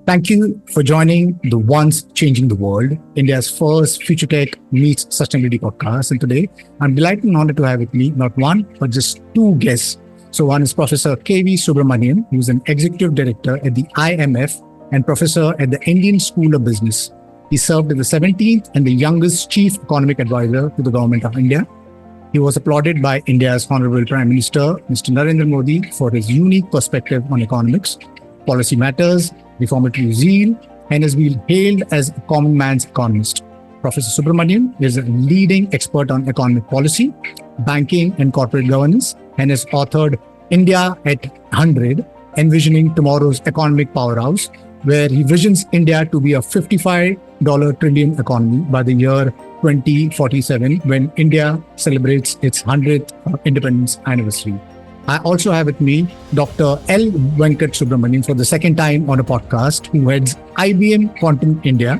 Thank you for joining the Once Changing the World, India's first Future Tech Meets Sustainability podcast. And today, I'm delighted and honored to have with me not one, but just two guests. So one is Professor K.V. Subramanian, who's an Executive Director at the IMF and Professor at the Indian School of Business. He served as the 17th and the youngest Chief Economic Advisor to the Government of India. He was applauded by India's Honorable Prime Minister, Mr. Narendra Modi, for his unique perspective on economics, policy matters, reformatory zeal, and has been hailed as a common man's economist. Professor Subramanian is a leading expert on economic policy, banking, and corporate governance, and has authored India at 100, Envisioning Tomorrow's Economic Powerhouse, where he visions India to be a $55 trillion economy by the year 2047, when India celebrates its 100th independence anniversary. I also have with me Dr. L. Venkat Subramanian for the second time on a podcast, who heads IBM Quantum India.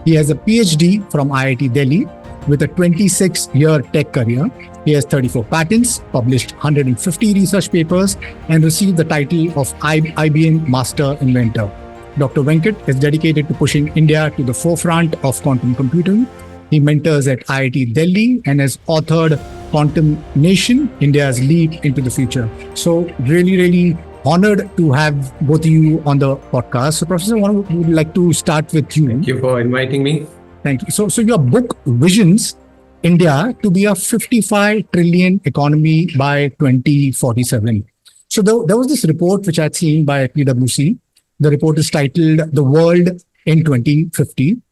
He has a PhD from IIT Delhi with a 26-year tech career. He has 34 patents, published 150 research papers, and received the title of IBM Master Inventor. Dr. Venkat is dedicated to pushing India to the forefront of quantum computing. He mentors at IIT Delhi and has authored Quantum Nation, India's Leap into the Future. So really honored to have both of you on the podcast. So Professor, I would like to start with you. Thank you for inviting me. Thank you. So your book visions India to be a 55 trillion economy by 2047. So there was this report which I had seen by PwC. The report is titled The World in 2050.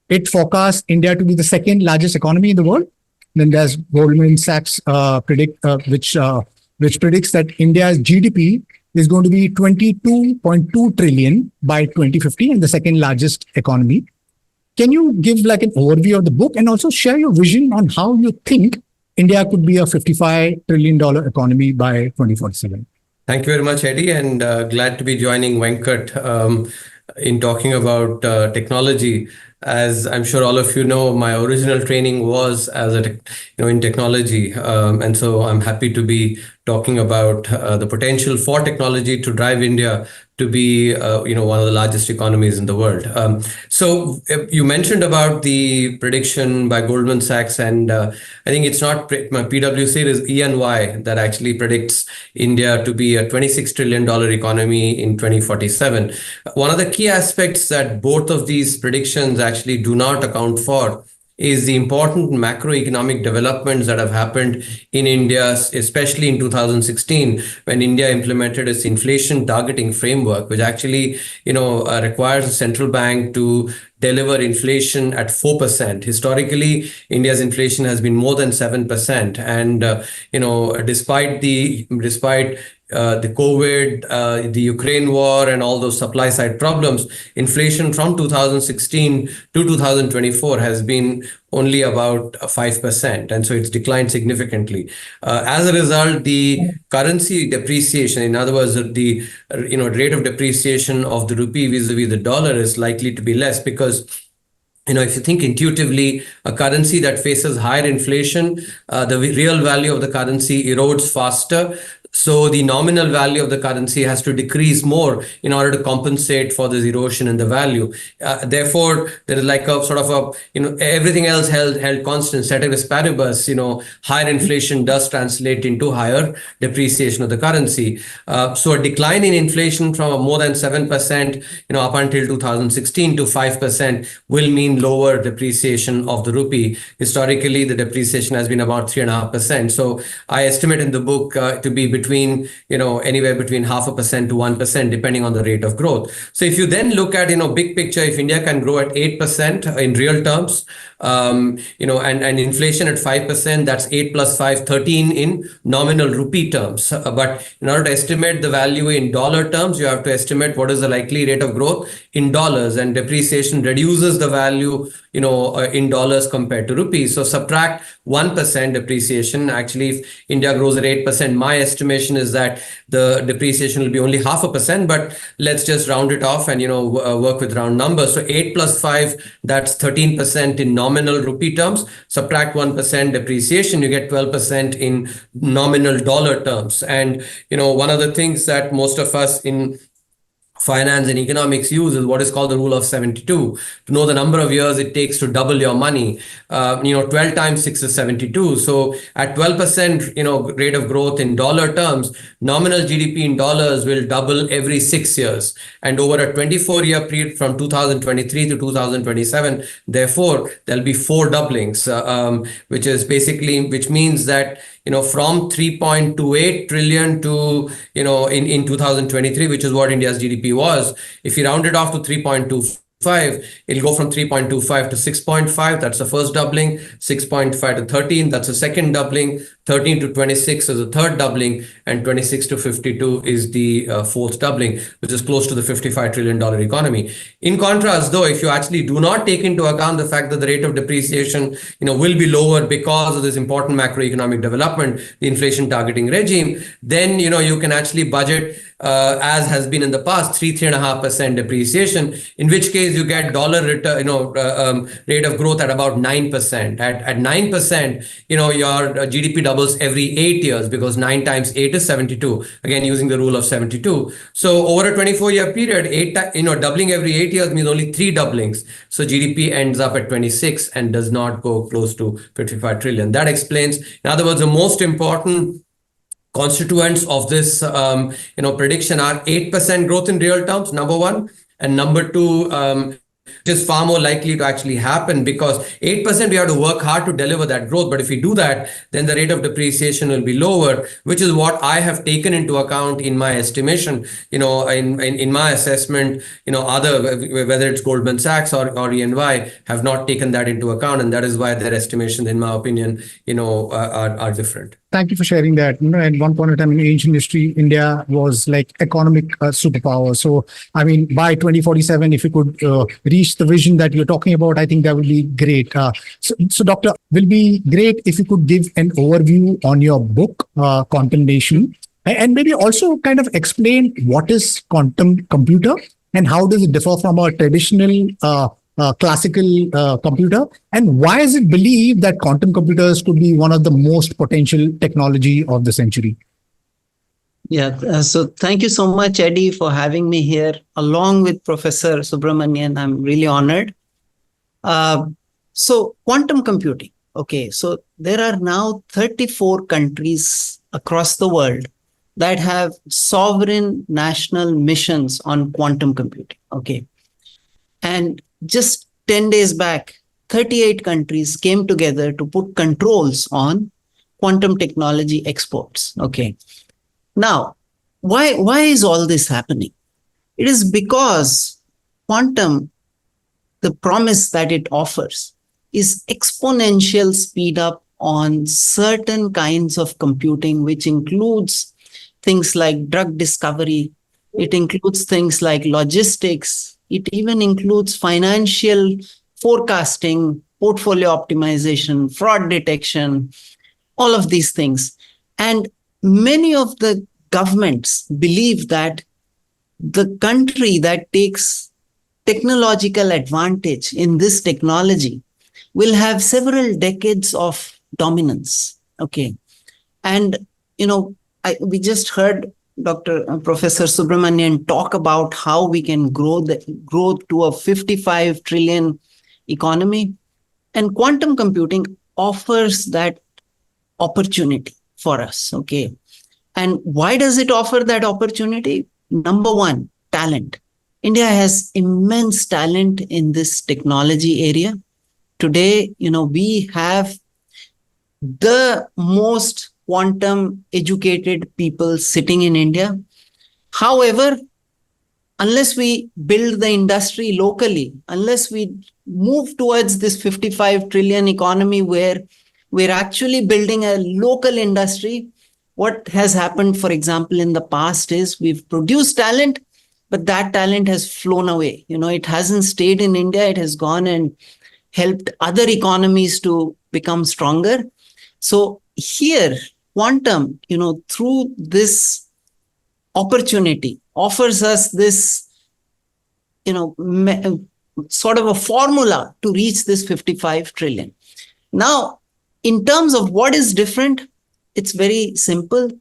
It forecasts India to be the second largest economy in the world. Then there's Goldman Sachs which predicts that India's GDP is going to be 22.2 trillion by 2050 and the second largest economy. Can you give like an overview of the book and also share your vision on how you think India could be a $55 trillion economy by 2047? Thank you very much, Eddie, and glad to be joining Venkat in talking about technology. As I'm sure all of you know, my original training was as in technology, and so I'm happy to be talking about the potential for technology to drive India to be one of the largest economies in the world. So you mentioned about the prediction by Goldman Sachs, and I think it's not PwC, it is E&Y that actually predicts India to be a $26 trillion economy in 2047. One of the key aspects that both of these predictions actually do not account for is the important macroeconomic developments that have happened in India, especially in 2016, when India implemented its inflation targeting framework, which actually, requires the central bank to deliver inflation at 4%. Historically, India's inflation has been more than 7%. And, despite the COVID, the Ukraine war, and all those supply side problems, inflation from 2016 to 2024 has been only about 5%. And so it's declined significantly. As a result, the currency depreciation, in other words, the rate of depreciation of the rupee vis-a-vis the dollar is likely to be less because if you think intuitively, a currency that faces higher inflation, the real value of the currency erodes faster. So the nominal value of the currency has to decrease more in order to compensate for this erosion in the value. Therefore, there is like a sort of everything else held constant, ceteris paribus, higher inflation does translate into higher depreciation of the currency. So a decline in inflation from more than 7%, up until 2016 to 5% will mean lower depreciation of the rupee. Historically, the depreciation has been about 3.5%. So I estimate in the book to be between, anywhere between 0.5% to 1%, depending on the rate of growth. So if you then look at, big picture, if India can grow at 8% in real terms, and inflation at 5%, that's 8 plus 5, 13 in nominal rupee terms. But in order to estimate the value in dollar terms, you have to estimate what is the likely rate of growth in dollars, and depreciation reduces the value, in dollars compared to rupees. So subtract 1% depreciation. Actually, if India grows at 8%, my estimation is that the depreciation will be only 0.5%, but let's just round it off and, work with round numbers. So 8 plus 5, that's 13% in nominal rupee terms. Subtract 1% depreciation, you get 12% in nominal dollar terms. And, one of the things that most of us in finance and economics use is what is called the rule of 72, to know the number of years it takes to double your money. 12 times 6 is 72. So at 12%, rate of growth in dollar terms, nominal GDP in dollars will double every 6 years. And over a 24-year period from 2023 to 2027, therefore, there'll be 4 doublings, which means that from 3.28 trillion to, in 2023, which is what India's GDP was, if you round it off to 3.25, it'll go from 3.25 to 6.5. That's the first doubling. 6.5 to 13. That's the second doubling. 13 to 26 is the third doubling. And 26 to 52 is the fourth doubling, which is close to the $55 trillion economy. In contrast, though, if you actually do not take into account the fact that the rate of depreciation, will be lower because of this important macroeconomic development, the inflation targeting regime, then, you can actually budget as has been in the past, 3.5% depreciation, in which case you get dollar return, rate of growth at about 9%. At 9%, your GDP doubles every 8 years, because 9 times 8 is 72. Again, using the rule of 72. So over a 24-year period, doubling every 8 years means only 3 doublings. So GDP ends up at 26 and does not go close to 55 trillion. That explains, in other words, the most important constituents of this prediction are 8% growth in real terms, number one, and number two, which is far more likely to actually happen, because 8% we have to work hard to deliver that growth. But if we do that, then the rate of depreciation will be lower, which is what I have taken into account in my estimation, in my assessment. Whether it's Goldman Sachs or EY have not taken that into account, and that is why their estimations, in my opinion, are different. Thank you for sharing that. At one point in time in ancient history, India was like economic superpower. So, by 2047, if you could reach the vision that you're talking about, I think that would be great. So, Doctor, will be great if you could give an overview on your book, Quantum Nation, and maybe also kind of explain what is quantum computer and how does it differ from our traditional classical computer, and why is it believed that quantum computers could be one of the most potential technology of the century? Yeah, so thank you so much, Eddie, for having me here along with Professor Subramanian. I'm really honored. So quantum computing. Okay, so there are now 34 countries across the world that have sovereign national missions on quantum computing. Okay, and just 10 days back, 38 countries came together to put controls on quantum technology exports. Okay. Now, why is all this happening? It is because quantum, the promise that it offers is exponential speed up on certain kinds of computing, which includes things like drug discovery. It includes things like logistics. It even includes financial forecasting, portfolio optimization, fraud detection, all of these things. And many of the governments believe that the country that takes technological advantage in this technology will have several decades of dominance. Okay. And, we just heard Professor Subramanian talk about how we can grow to a 55 trillion economy. And quantum computing offers that opportunity for us. Okay. And why does it offer that opportunity? Number one, talent. India has immense talent in this technology area. Today, we have the most quantum educated people sitting in India. However, unless we build the industry locally, unless we move towards this 55 trillion economy where we're actually building a local industry, what has happened, for example, in the past is we've produced talent, but that talent has flown away. It hasn't stayed in India. It has gone and helped other economies to become stronger. So here, quantum, through this opportunity offers us this, sort of a formula to reach this 55 trillion. Now, in terms of what is different, it's very simple.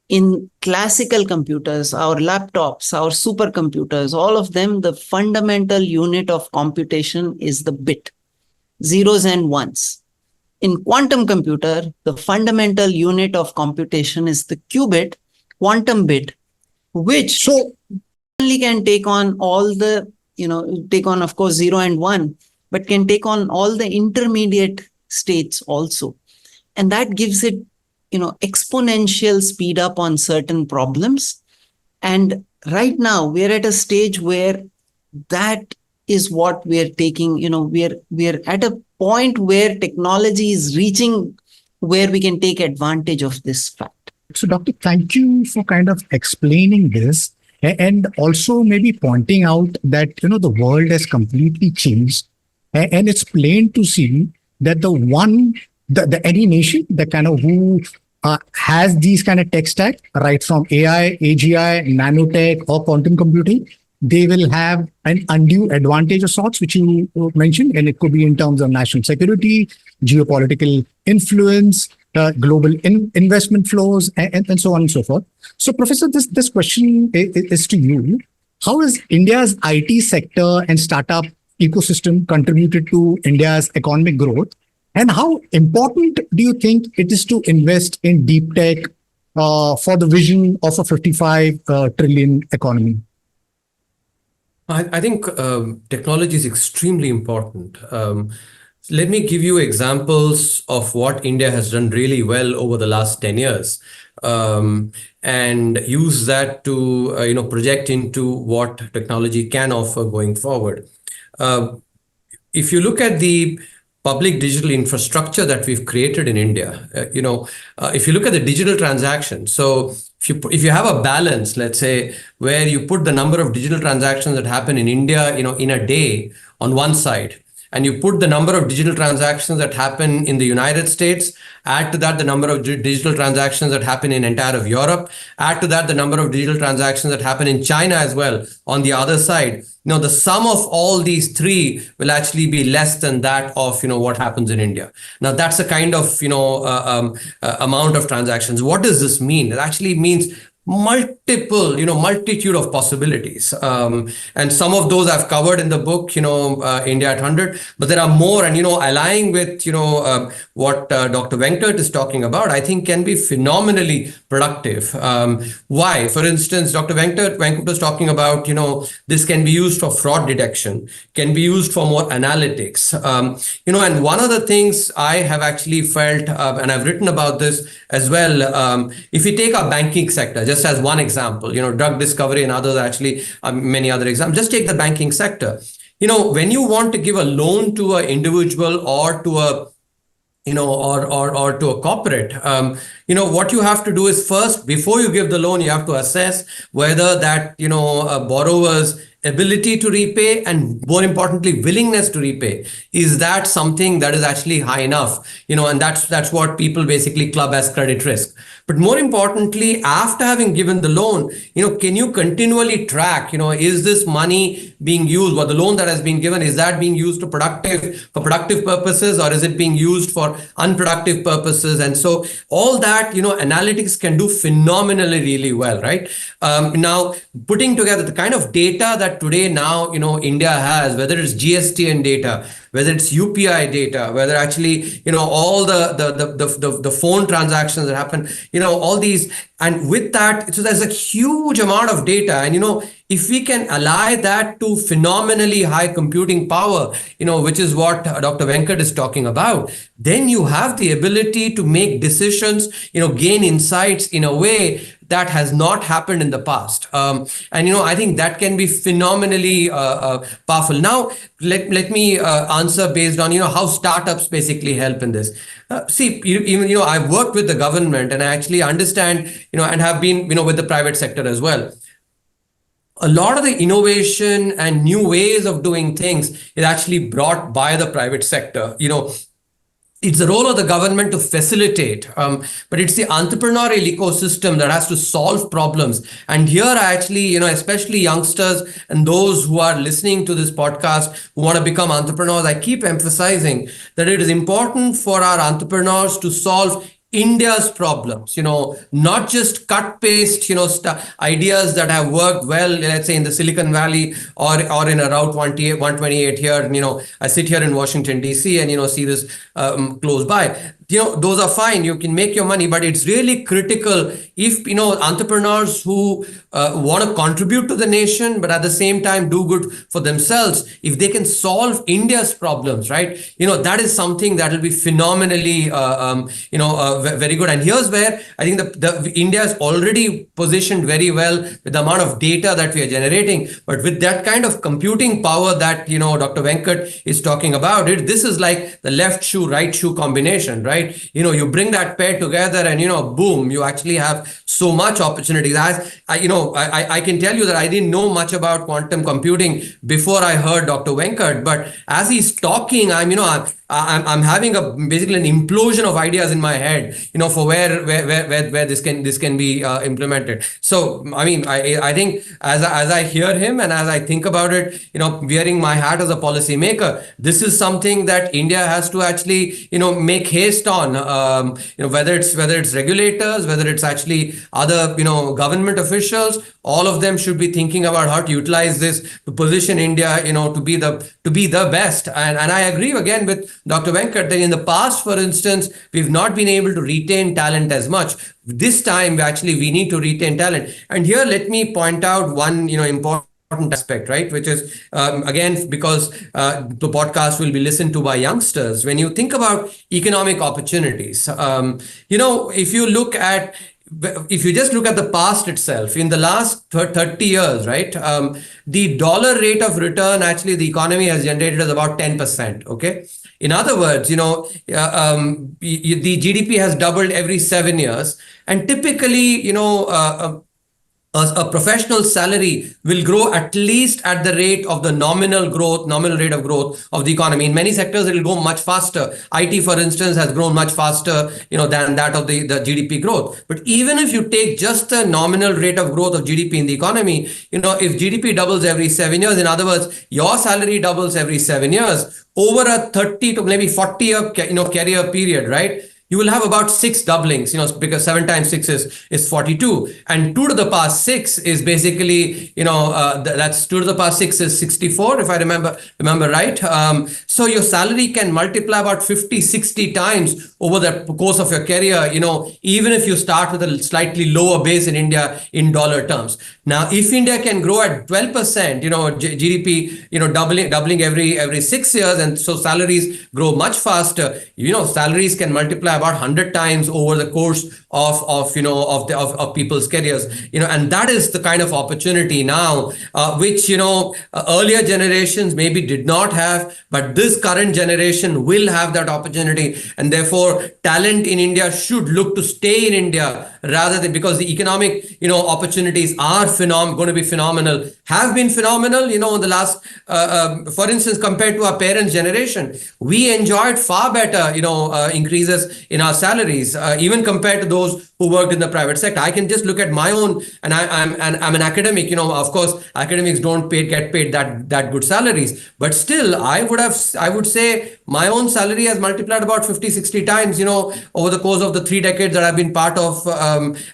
in classical computers, our laptops, our supercomputers, all of them, the fundamental unit of computation is the bit, zeros and ones. In quantum computer, the fundamental unit of computation is the qubit, quantum bit, which only can take on all the, take on, of course, 0 and 1, but can take on all the intermediate states also. And that gives it, exponential speed up on certain problems. And right now we're at a stage where that is what we're taking, we're at a point where technology is reaching where we can take advantage of this fact. So, Doctor, thank you for kind of explaining this and also maybe pointing out that, the world has completely changed. And it's plain to see that any nation that kind of who has these kind of tech stack, right from AI, AGI, nanotech, or quantum computing, they will have an undue advantage of sorts, which you mentioned, and it could be in terms of national security, geopolitical influence, global investment flows, and so on and so forth. So, Professor, this question is to you. How has India's IT sector and startup ecosystem contributed to India's economic growth? And how important do you think it is to invest in deep tech for the vision of a 55 trillion economy? I think technology is extremely important. Let me give you examples of what India has done really well over the last 10 years and use that to project into what technology can offer going forward. If you look at the public digital infrastructure that we've created in India, if you look at the digital transactions, so if you have a balance, let's say, where you put the number of digital transactions that happen in India, in a day on one side, and you put the number of digital transactions that happen in the United States, add to that the number of digital transactions that happen in entire of Europe, add to that the number of digital transactions that happen in China as well on the other side, the sum of all these three will actually be less than that of, what happens in India. Now, that's the kind of, amount of transactions. What does this mean? It actually means multitude of possibilities. And some of those I've covered in the book, India at 100, but there are more. And, aligning with, what Dr. Venkat is talking about, I think can be phenomenally productive. Why? For instance, Dr. Venkat was talking about, this can be used for fraud detection, can be used for more analytics. And one of the things I have actually felt, and I've written about this as well, if you take our banking sector, just as one example, drug discovery and others, actually many other examples, just take the banking sector. When you want to give a loan to an individual or to a or to a corporate, what you have to do is first, before you give the loan, you have to assess whether that, a borrower's ability to repay and more importantly, willingness to repay. Is that something that is actually high enough? And that's what people basically club as credit risk. But more importantly, after having given the loan, can you continually track, is this money being used, or the loan that has been given, is that being used for productive purposes, or is it being used for unproductive purposes? And so all that, analytics can do phenomenally really well, right? Now, putting together the kind of data that today now, India has, whether it's GSTN data, whether it's UPI data, whether actually, all the phone transactions that happen, all these, and with that, so there's a huge amount of data. And, if we can ally that to phenomenally high computing power, which is what Dr. Venkat is talking about, then you have the ability to make decisions, gain insights in a way that has not happened in the past. And, I think that can be phenomenally powerful. Now, let me answer based on, how startups basically help in this. See, I've worked with the government and I actually understand, and have been, with the private sector as well. A lot of the innovation and new ways of doing things is actually brought by the private sector. It's the role of the government to facilitate, but it's the entrepreneurial ecosystem that has to solve problems. And here I actually, especially youngsters and those who are listening to this podcast who want to become entrepreneurs, I keep emphasizing that it is important for our entrepreneurs to solve India's problems, not just cut paste, ideas that have worked well, let's say in the Silicon Valley or in a Route 128 here. I sit here in Washington, DC, and, see this close by. Those are fine. You can make your money, but it's really critical if, entrepreneurs who want to contribute to the nation, but at the same time do good for themselves, if they can solve India's problems, right? That is something that will be phenomenally, very good. And here's where I think the India is already positioned very well with the amount of data that we are generating, but with that kind of computing power that, Dr. Venkat is talking about it, this is like the left shoe, right shoe combination, right? You bring that pair together and, boom, you actually have so much opportunities. I can tell you that I didn't know much about quantum computing before I heard Dr. Venkat, but as he's talking, I'm having basically an implosion of ideas in my head, for where this can be implemented. So, I think as I hear him and as I think about it, wearing my hat as a policymaker, this is something that India has to actually, make haste on, whether it's regulators, whether it's actually other, government officials, all of them should be thinking about how to utilize this to position India, to be the best. And I agree again with Dr. Venkat that in the past, for instance, we've not been able to retain talent as much. This time, we need to retain talent. And here, let me point out one, important aspect, right? Which is, again, because the podcast will be listened to by youngsters. When you think about economic opportunities, if you just look at the past itself, in the last 30 years, right, the dollar rate of return, actually, the economy has generated is about 10%. Okay. In other words, the GDP has doubled every 7 years. And typically, a professional salary will grow at least at the rate of the nominal rate of growth of the economy. In many sectors, it will go much faster. IT, for instance, has grown much faster, than that of the GDP growth. But even if you take just the nominal rate of growth of GDP in the economy, if GDP doubles every 7 years, in other words, your salary doubles every 7 years, over a 30 to maybe 40-year, career period, right? You will have about 6 doublings, because 7 times 6 is 42. And 2 to the power 6 is basically, that's 2 to the power 6 is 64, if I remember right. So your salary can multiply about 50, 60 times over the course of your career, even if you start with a slightly lower base in India in dollar terms. Now, if India can grow at 12%, GDP, doubling every 6 years, and so salaries grow much faster, salaries can multiply about 100 times over the course of people's careers, and that is the kind of opportunity now, which, earlier generations maybe did not have, but this current generation will have that opportunity. And therefore, talent in India should look to stay in India rather than, because the economic, opportunities are going to be phenomenal, have been phenomenal, in the last, for instance, compared to our parents' generation, we enjoyed far better, increases in our salaries, even compared to those who worked in the private sector. I can just look at my own, and I'm an academic, of course, academics don't get paid that good salaries, but still, I would say my own salary has multiplied about 50, 60 times, over the course of the 3 decades that I've been part of,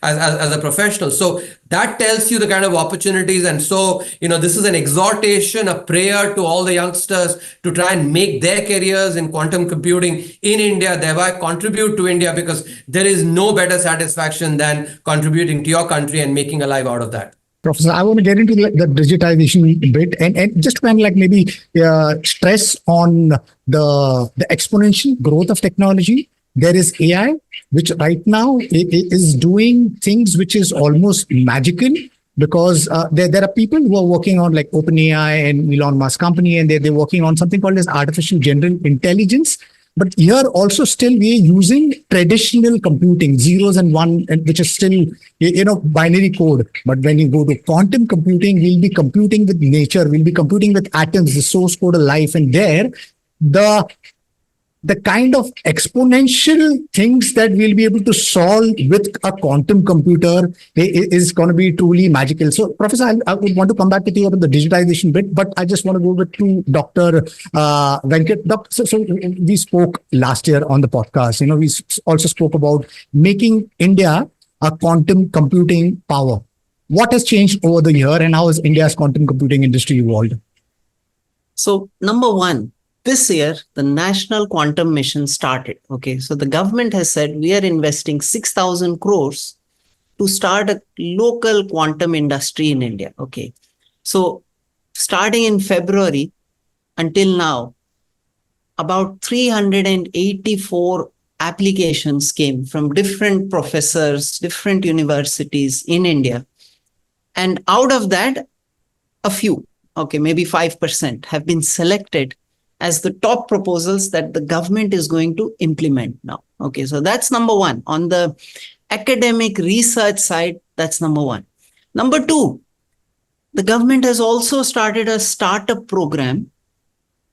as a professional. So that tells you the kind of opportunities. And so, this is an exhortation, a prayer to all the youngsters to try and make their careers in quantum computing in India, thereby contribute to India, because there is no better satisfaction than contributing to your country and making a life out of that. Professor, I want to get into the digitization bit and just kind of maybe stress on the exponential growth of technology. There is AI, which right now is doing things which is almost magical, because there are people who are working on like OpenAI and Elon Musk company, and they're working on something called as artificial general intelligence. But here also still we are using traditional computing, zeros and one, and which is still, binary code. But when you go to quantum computing, we'll be computing with nature, we'll be computing with atoms, the source code of life. And there, the the kind of exponential things that we'll be able to solve with a quantum computer is going to be truly magical. So, Professor, I would want to come back to you about the digitization bit, but I just want to go with to Dr. Venkat. So we spoke last year on the podcast. We also spoke about making India a quantum computing power. What has changed over the year, and how has India's quantum computing industry evolved? So, number one, this year, the National Quantum Mission started. Okay, so the government has said we are investing 6,000 crores to start a local quantum industry in India. Okay, so starting in February until now, about 384 applications came from different professors, different universities in India. And out of that, a few, okay, maybe 5% have been selected as the top proposals that the government is going to implement now. Okay, so that's number one. On the academic research side, that's number one. Number two, the government has also started a startup program,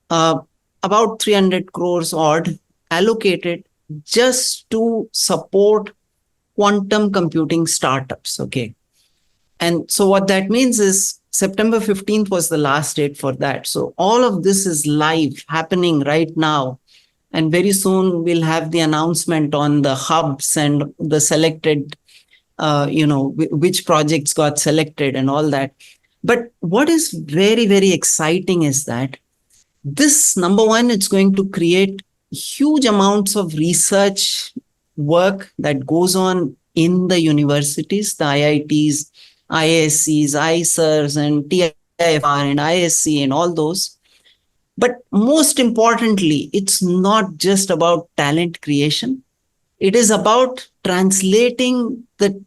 about 300 crores odd allocated just to support quantum computing startups. Okay. And so what that means is September 15th was the last date for that. So all of this is live, happening right now. And very soon we'll have the announcement on the hubs and the selected, which projects got selected and all that. But what is very, very exciting is that this, number one, it's going to create huge amounts of research work that goes on in the universities, the IITs, ISCs, ICERs, and TIFR and ISC and all those. But most importantly, it's not just about talent creation. It is about translating the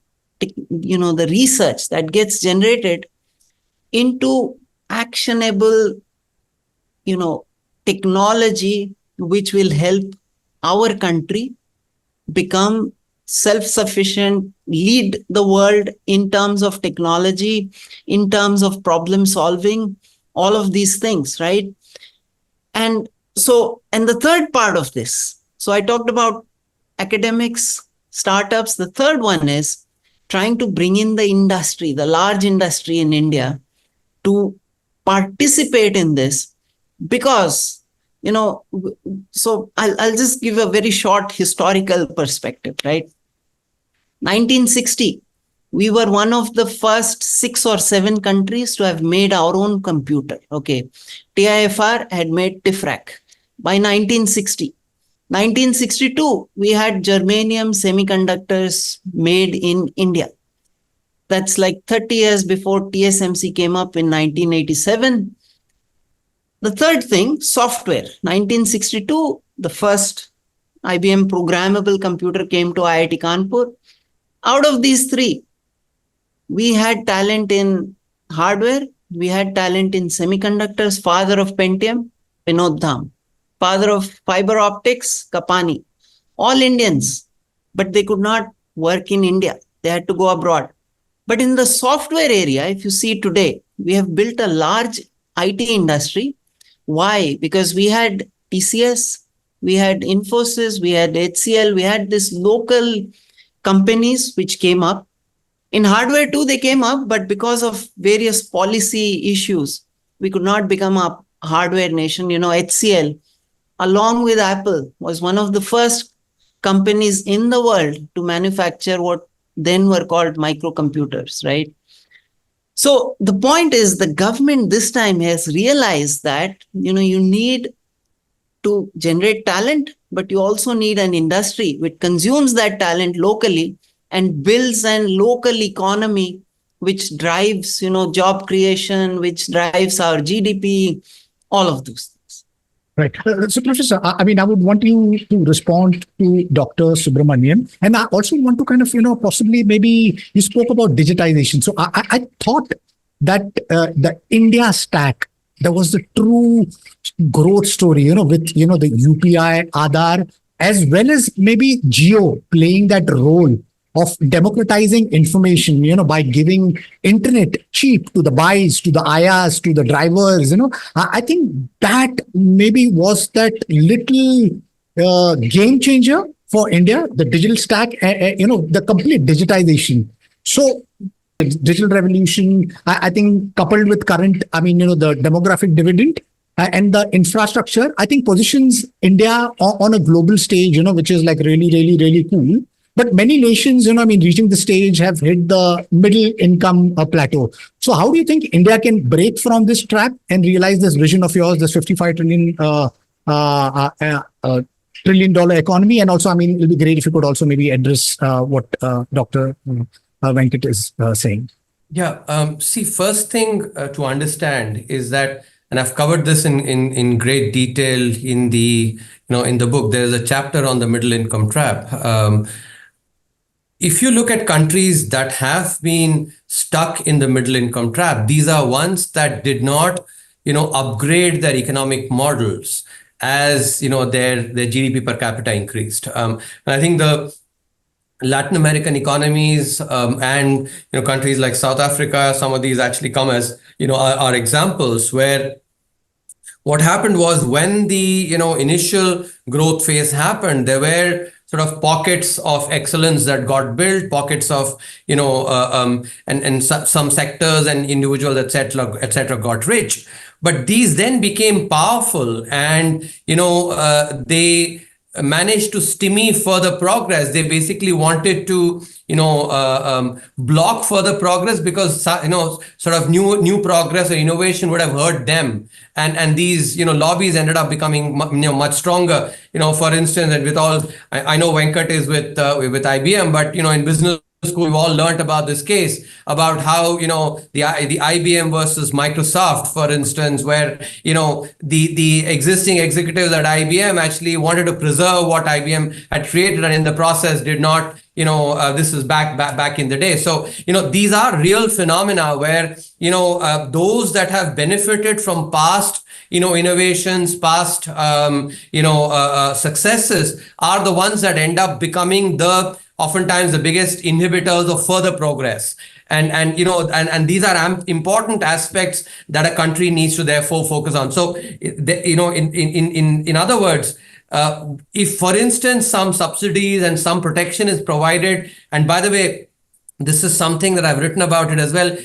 research that gets generated into actionable, technology which will help our country become self-sufficient, lead the world in terms of technology, in terms of problem solving, all of these things, right? And the third part of this, so I talked about academics, startups. The third one is trying to bring in the industry, the large industry in India, to participate in this because, so I'll just give a very short historical perspective, right? 1960, we were one of the first 6 or 7 countries to have made our own computer. Okay, TIFR had made TIFRAC by 1960. 1962, we had germanium semiconductors made in India. That's like 30 years before TSMC came up in 1987. The third thing, software. 1962, the first IBM programmable computer came to IIT Kanpur. Out of these three, we had talent in hardware, we had talent in semiconductors, father of Pentium, Vinod Dham, father of fiber optics, Kapani. All Indians, but they could not work in India. They had to go abroad. But in the software area, if you see today, we have built a large IT industry. Why? Because we had TCS, we had Infosys, we had HCL, we had this local companies which came up. In hardware too, they came up, but because of various policy issues, we could not become a hardware nation. HCL, along with Apple, was one of the first companies in the world to manufacture what then were called microcomputers, right? So the point is the government this time has realized that, you need to generate talent, but you also need an industry which consumes that talent locally and builds an local economy which drives, job creation, which drives our GDP, all of those things. Right. So, Professor, I would want you to respond to Dr. Subramanian. And I also want to kind of, possibly maybe you spoke about digitization. So I thought that the India stack, that was the true growth story, with, the UPI, Aadhaar, as well as maybe Geo playing that role of democratizing information, by giving internet cheap to the buys, to the ayahs, to the drivers, I think that maybe was that little game changer for India, the digital stack, the complete digitization. So digital revolution, I think coupled with current, the demographic dividend and the infrastructure, I think positions India on a global stage, which is like really, really, really cool. But many nations, reaching the stage have hit the middle income plateau. So how do you think India can break from this trap and realize this vision of yours, this 55 trillion trillion dollar economy? And also, it'll be great if you could also maybe address what Dr. Venkat is saying. Yeah. See, first thing to understand is that, and I've covered this in great detail in the book. There is a chapter on the middle income trap. If you look at countries that have been stuck in the middle income trap, these are ones that did not, upgrade their economic models as, their GDP per capita increased. And I think the Latin American economies and countries like South Africa, some of these actually come as are examples where what happened was when the initial growth phase happened, there were sort of pockets of excellence that got built, pockets of and some sectors and individuals, etc., got rich. But these then became powerful, and they managed to stymie further progress. They basically wanted to block further progress because sort of new progress or innovation would have hurt them, and these lobbies ended up becoming much stronger. For instance, and with all I know Venkat is with IBM, but in business school we've all learned about this case about how the IBM versus Microsoft, for instance, where the existing executives at IBM actually wanted to preserve what IBM had created, and in the process did not this is back in the day. So these are real phenomena where those that have benefited from past innovations, past successes are the ones that end up becoming oftentimes the biggest inhibitors of further progress. And these are important aspects that a country needs to therefore focus on. So in other words, if for instance some subsidies and some protection is provided, and by the way, this is something that I've written about it as well.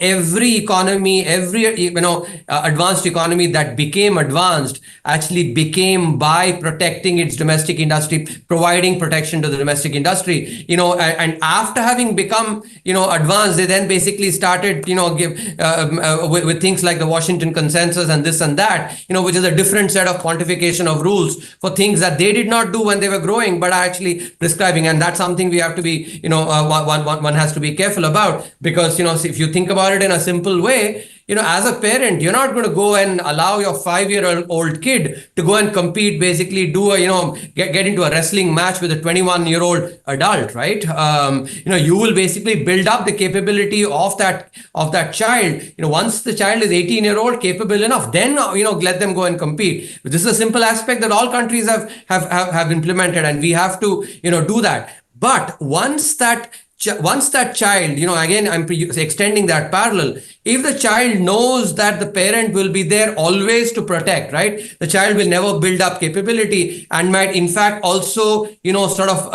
Every economy, every advanced economy that became advanced actually became by protecting its domestic industry, providing protection to the domestic industry. And after having become advanced, they then basically started with things like the Washington Consensus and this and that, which is a different set of quantification of rules for things that they did not do when they were growing, but are actually prescribing. And that's something we have to be one has to be careful about, because if you think about it in a simple way, as a parent, you're not going to go and allow your 5-year-old kid to go and compete, basically do get into a wrestling match with a 21-year-old adult, right? You will basically build up the capability of that child. Once the child is 18-year-old capable enough, then let them go and compete. This is a simple aspect that all countries have implemented, and we have to do that. But once that child, again, I'm extending that parallel. If the child knows that the parent will be there always to protect, right? The child will never build up capability and might, in fact, also, sort of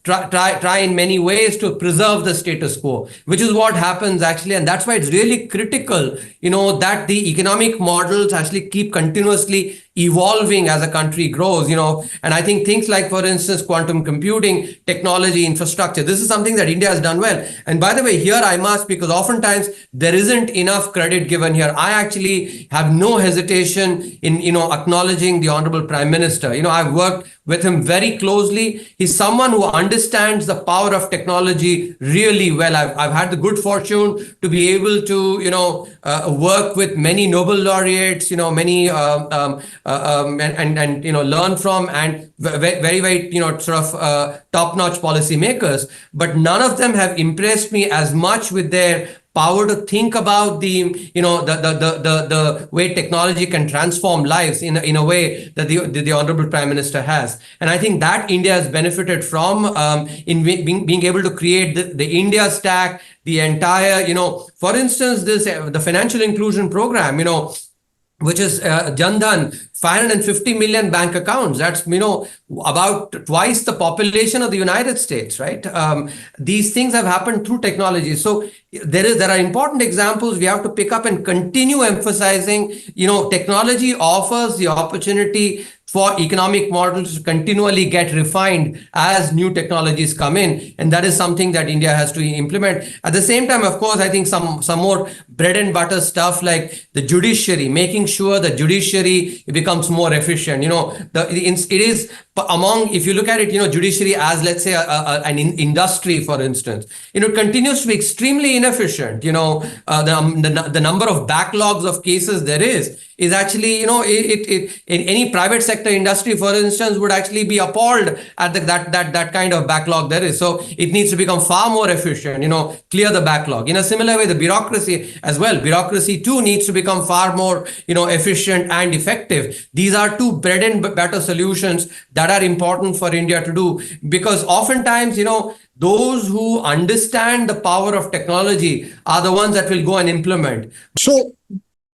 try in many ways to preserve the status quo, which is what happens actually. And that's why it's really critical, that the economic models actually keep continuously evolving as a country grows, and I think things like, for instance, quantum computing, technology, infrastructure, this is something that India has done well. And by the way, here I must, because oftentimes there isn't enough credit given here. I actually have no hesitation in, acknowledging the Honorable Prime Minister. I've worked with him very closely. He's someone who understands the power of technology really well. I've had the good fortune to be able to, work with many Nobel laureates, many and learn from, and very, very sort of top-notch policymakers, but none of them have impressed me as much with their power to think about the way technology can transform lives in a way that the Honorable Prime Minister has. And I think that India has benefited from in being able to create the India stack, the entire, for instance, the financial inclusion program, which is Jan Dhan, 550 million bank accounts. That's, about twice the population of the United States, right? These things have happened through technology. So there are important examples we have to pick up and continue emphasizing. Technology offers the opportunity for economic models to continually get refined as new technologies come in. And that is something that India has to implement. At the same time, of course, I think some more bread and butter stuff like the judiciary, making sure the judiciary becomes more efficient. It is among, if you look at it, judiciary as, let's say, an industry, for instance, it continues to be extremely inefficient. The number of backlogs of cases there is actually, in any private sector industry, for instance, would actually be appalled at that kind of backlog there is. So it needs to become far more efficient, clear the backlog. In a similar way, the bureaucracy as well, bureaucracy too needs to become far more, efficient and effective. These are two bread and butter solutions that are important for India to do, because oftentimes, those who understand the power of technology are the ones that will go and implement. So,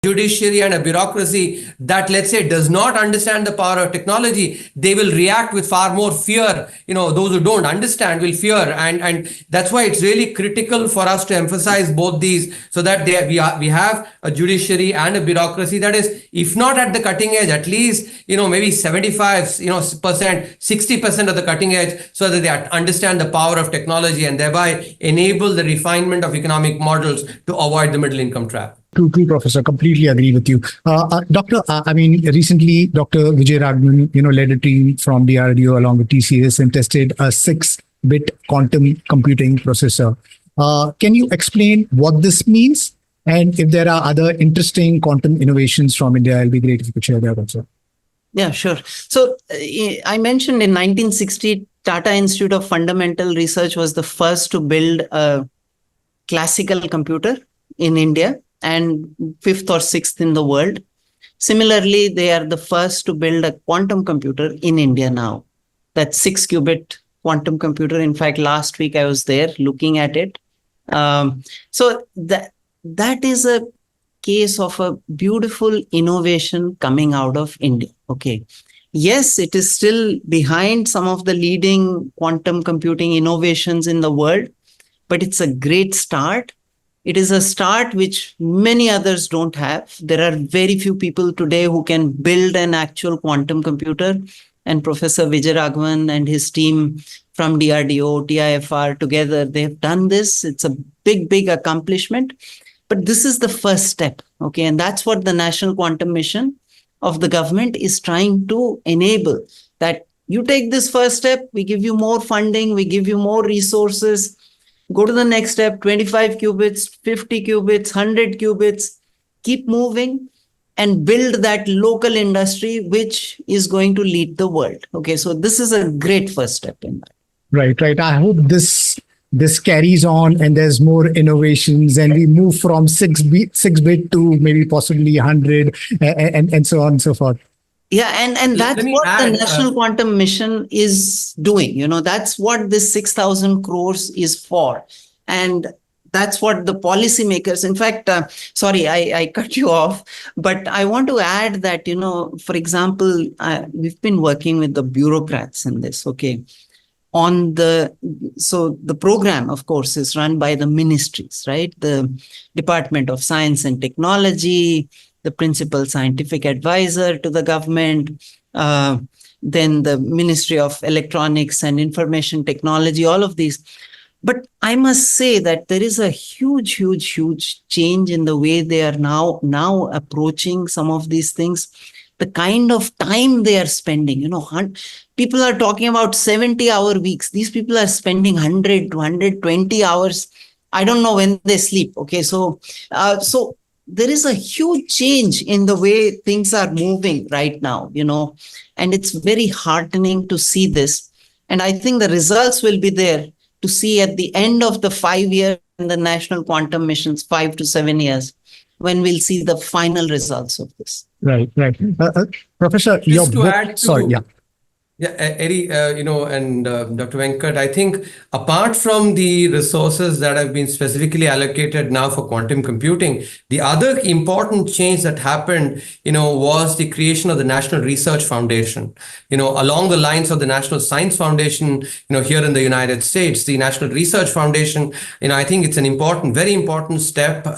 Judiciary and a bureaucracy that, let's say, does not understand the power of technology, they will react with far more fear. Those who don't understand will fear, and that's why it's really critical for us to emphasize both these, so that we have a judiciary and a bureaucracy that is, if not at the cutting edge, at least maybe 75% 60% of the cutting edge, so that they understand the power of technology and thereby enable the refinement of economic models to avoid the middle income trap. True, Professor. Completely agree with you. Doctor, recently Dr. Vijay Raghavan, led a team from DRDO along with TCS and tested a 6-bit quantum computing processor. Can you explain what this means? And if there are other interesting quantum innovations from India, it'll be great if you could share that also. Yeah, sure. So I mentioned in 1960, Tata Institute of Fundamental Research was the first to build a classical computer in India, and 5th or 6th in the world. Similarly, they are the first to build a quantum computer in India now. That 6-qubit quantum computer. In fact, last week I was there looking at it. So that is a case of a beautiful innovation coming out of India. Okay. Yes, it is still behind some of the leading quantum computing innovations in the world, but it's a great start. It is a start which many others don't have. There are very few people today who can build an actual quantum computer. And Professor Vijay Raghavan and his team from DRDO, TIFR together, they've done this. It's a big, big accomplishment. But this is the first step. Okay. And that's what the National Quantum Mission of the government is trying to enable. That you take this first step, we give you more funding, we give you more resources. Go to the next step, 25 qubits, 50 qubits, 100 qubits, keep moving and build that local industry, which is going to lead the world. Okay, so this is a great first step in that. Right. I hope this carries on and there's more innovations and we move from 6-bit to maybe possibly 100 and so on and so forth. Yeah, and that's what the National Quantum Mission is doing. That's what this 6,000 crores is for. And that's what the policymakers, in fact, sorry, I cut you off, but I want to add that, for example, we've been working with the bureaucrats in this, okay? So the program, of course, is run by the ministries, right? The Department of Science and Technology, the principal scientific advisor to the government, then the Ministry of Electronics and Information Technology, all of these. But I must say that there is a huge change in the way they are now approaching some of these things. The kind of time they are spending, people are talking about 70-hour weeks. These people are spending 100 to 120 hours. I don't know when they sleep. Okay, so there is a huge change in the way things are moving right now, and it's very heartening to see this. And I think the results will be there to see at the end of the 5 years in the National Quantum Missions, 5 to 7 years, when we'll see the final results of this. Right. Professor, your book, sorry, yeah. Yeah, Eddie, and Dr. Venkat, I think apart from the resources that have been specifically allocated now for quantum computing, the other important change that happened, was the creation of the National Research Foundation. Along the lines of the National Science Foundation, here in the United States, the National Research Foundation, I think it's an important, very important step,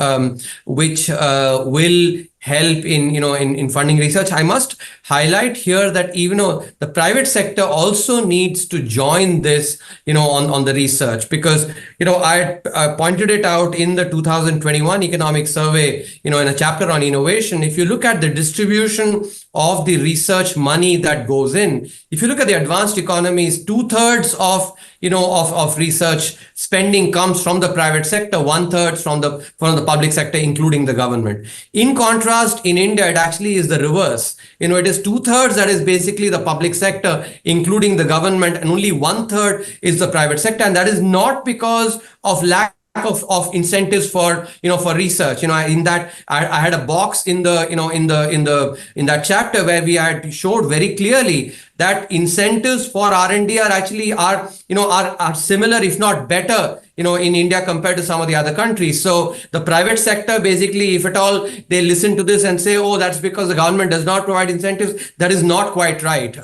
which will help in funding research. I must highlight here that even though the private sector also needs to join this, on the research, because I pointed it out in the 2021 economic survey, in a chapter on innovation. If you look at the distribution of the research money that goes in, if you look at the advanced economies, 2/3 of research spending comes from the private sector, 1/3 from the public sector, including the government. In contrast, in India, it actually is the reverse. It is 2/3 that is basically the public sector, including the government, and only 1/3 is the private sector. And that is not because of lack of incentives for research. In that I had a box in that chapter where we had showed very clearly that incentives for R&D are similar, if not better, in India compared to some of the other countries. So the private sector, basically, if at all they listen to this and say, oh, that's because the government does not provide incentives, that is not quite right.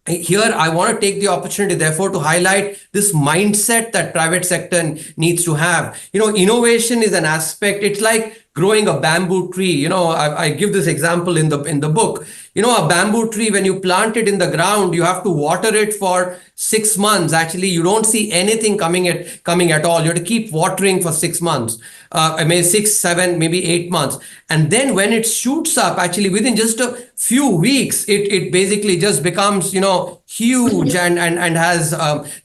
Here, I want to take the opportunity, therefore, to highlight this mindset that private sector needs to have. Innovation is an aspect. It's like growing a bamboo tree. I give this example in the book. A bamboo tree, when you plant it in the ground, you have to water it for 6 months. Actually, you don't see anything coming at all. You have to keep watering for 6 months. Maybe 6, 7, maybe 8 months. And then when it shoots up, actually within just a few weeks, it basically just becomes, huge and has,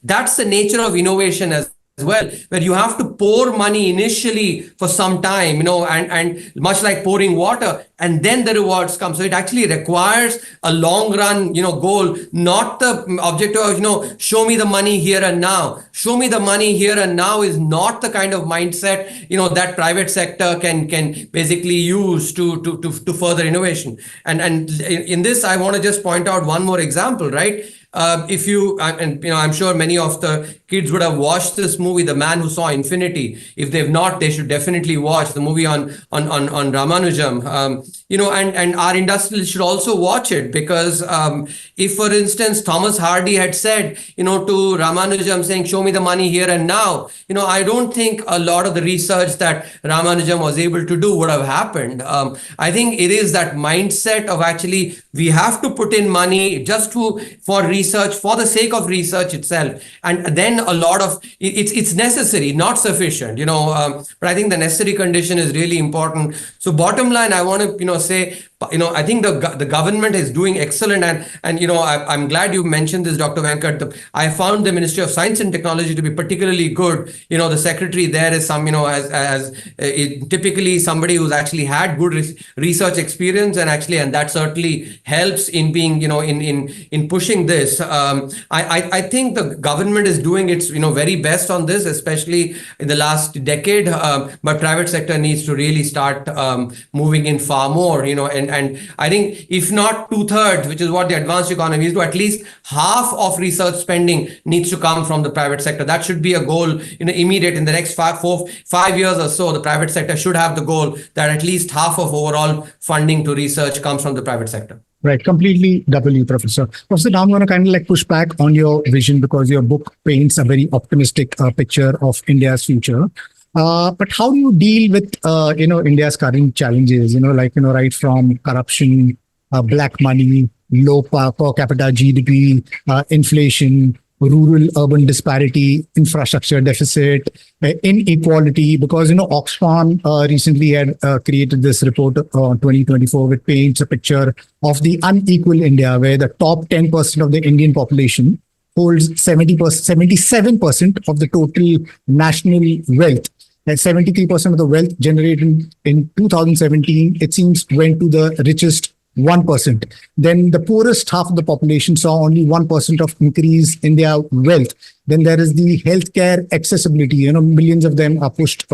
that's the nature of innovation as well, where you have to pour money initially for some time, and much like pouring water, and then the rewards come. So it actually requires a long run, goal, not the objective of, show me the money here and now. Show me the money here and now is not the kind of mindset, that private sector can basically use to further innovation. And in this, I want to just point out one more example, right? If you, I'm sure many of the kids would have watched this movie, The Man Who Saw Infinity. If they've not, they should definitely watch the movie on Ramanujam. And our industrialists should also watch it, because if, for instance, Thomas Hardy had said, to Ramanujam, saying, show me the money here and now, I don't think a lot of the research that Ramanujam was able to do would have happened. I think it is that mindset of actually, we have to put in money just for research, for the sake of research itself. And then a lot of it's necessary, not sufficient, but I think the necessary condition is really important. So bottom line, I want to, say, I think the government is doing excellent. And I'm glad you mentioned this, Dr. Venkat. I found the Ministry of Science and Technology to be particularly good. The secretary there is some, typically somebody who's actually had good research experience, and that certainly helps in being, in pushing this. I think the government is doing its, very best on this, especially in the last decade. But private sector needs to really start moving in far more, and I think if not 2/3, which is what the advanced economy is, to at least half of research spending needs to come from the private sector. That should be a goal, immediate in the next 5 years or so. The private sector should have the goal that at least half of overall funding to research comes from the private sector. Right, completely W, Professor. Professor, now I'm going to kind of push back on your vision, because your book paints a very optimistic picture of India's future. But how do you deal with, India's current challenges, right from corruption, black money, low per capita GDP, inflation, rural-urban disparity, infrastructure deficit, inequality, because, Oxfam recently had created this report on 2024, which paints a picture of the unequal India, where the top 10% of the Indian population holds 77% of the total national wealth. And 73% of the wealth generated in 2017, it seems, went to the richest 1%. Then the poorest half of the population saw only 1% of increase in their wealth. Then there is the healthcare accessibility. Millions of them are pushed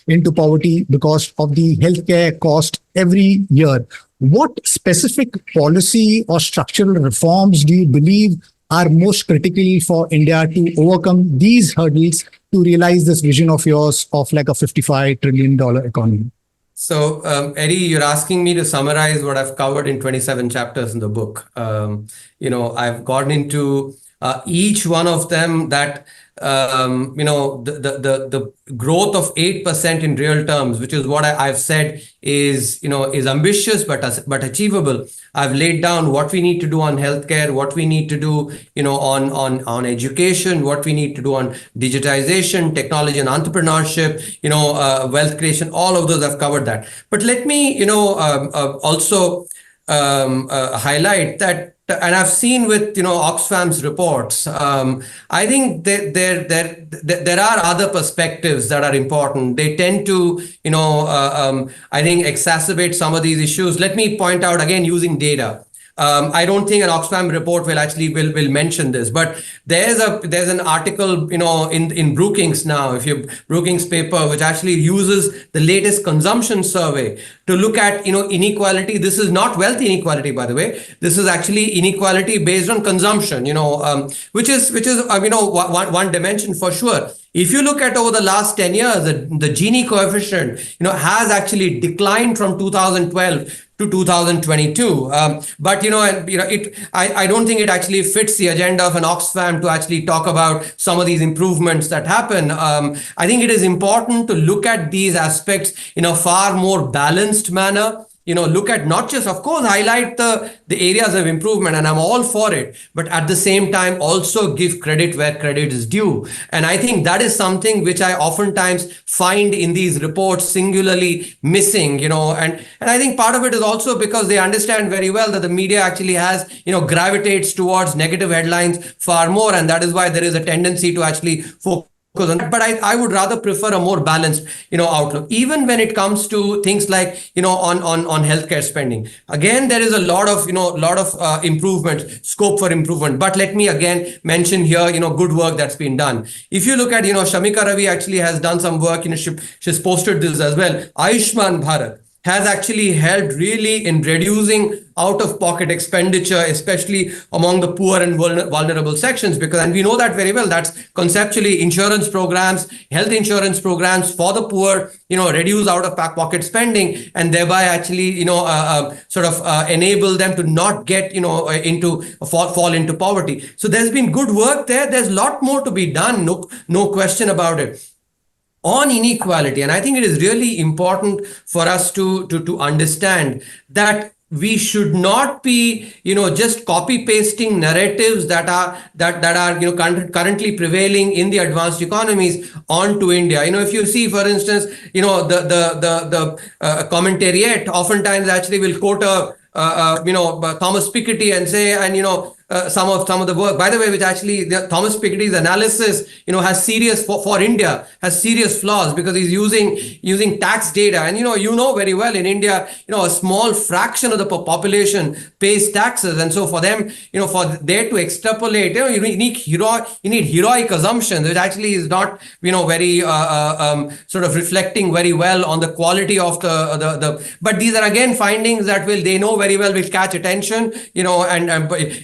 into poverty because of the healthcare cost every year. What specific policy or structural reforms do you believe are most critical for India to overcome these hurdles to realize this vision of yours of like a $55 trillion economy? So, Eddie, you're asking me to summarize what I've covered in 27 chapters in the book. I've gotten into each one of them that, the growth of 8% in real terms, which is what I've said is ambitious, but achievable. I've laid down what we need to do on healthcare, what we need to do, on education, what we need to do on digitization, technology and entrepreneurship, wealth creation, all of those I've covered that. But let me, also highlight that, and I've seen with Oxfam's reports. I think there are other perspectives that are important. They tend to I think exacerbate some of these issues. Let me point out again using data. I don't think an Oxfam report will mention this, but there's an article in Brookings now, if you Brookings paper, which actually uses the latest consumption survey to look at inequality. This is not wealth inequality, by the way. This is actually inequality based on consumption. Which is one dimension for sure. If you look at over the last 10 years, the Gini coefficient, has actually declined from 2012 to 2022. But I don't think it actually fits the agenda of an Oxfam to actually talk about some of these improvements that happen. I think it is important to look at these aspects in a far more balanced manner. Look at not just, of course, highlight the areas of improvement, and I'm all for it, but at the same time also give credit where credit is due. And I think that is something which I oftentimes find in these reports singularly missing, and I think part of it is also because they understand very well that the media actually has, gravitates towards negative headlines far more, and that is why there is a tendency to actually focus on that. But I would rather prefer a more balanced, outlook, even when it comes to things like, on healthcare spending. Again, there is a lot of improvement, scope for improvement. But let me again mention here, good work that's been done. If you look at, Shamika Ravi actually has done some work, she's posted this as well. Ayushman Bharat has actually helped really in reducing out-of-pocket expenditure, especially among the poor and vulnerable sections, and we know that very well. That's conceptually insurance programs, health insurance programs for the poor, reduce out-of-pocket spending, and thereby actually, enable them to not get, fall into poverty. So there's been good work there. There's a lot more to be done. No question about it. On inequality, and I think it is really important for us to understand that we should not be, just copy pasting narratives that are currently prevailing in the advanced economies onto India. If you see, for instance, the commentariat oftentimes actually will quote Thomas Piketty and say, and some of the work, by the way, which actually Thomas Piketty's analysis, has serious for India has serious flaws because he's using tax data, and very well in India, a small fraction of the population pays taxes, and so for them, for there to extrapolate, you need heroic assumptions, which actually is not very sort of reflecting very well on the quality of the. But these are again findings that they know very well will catch attention, and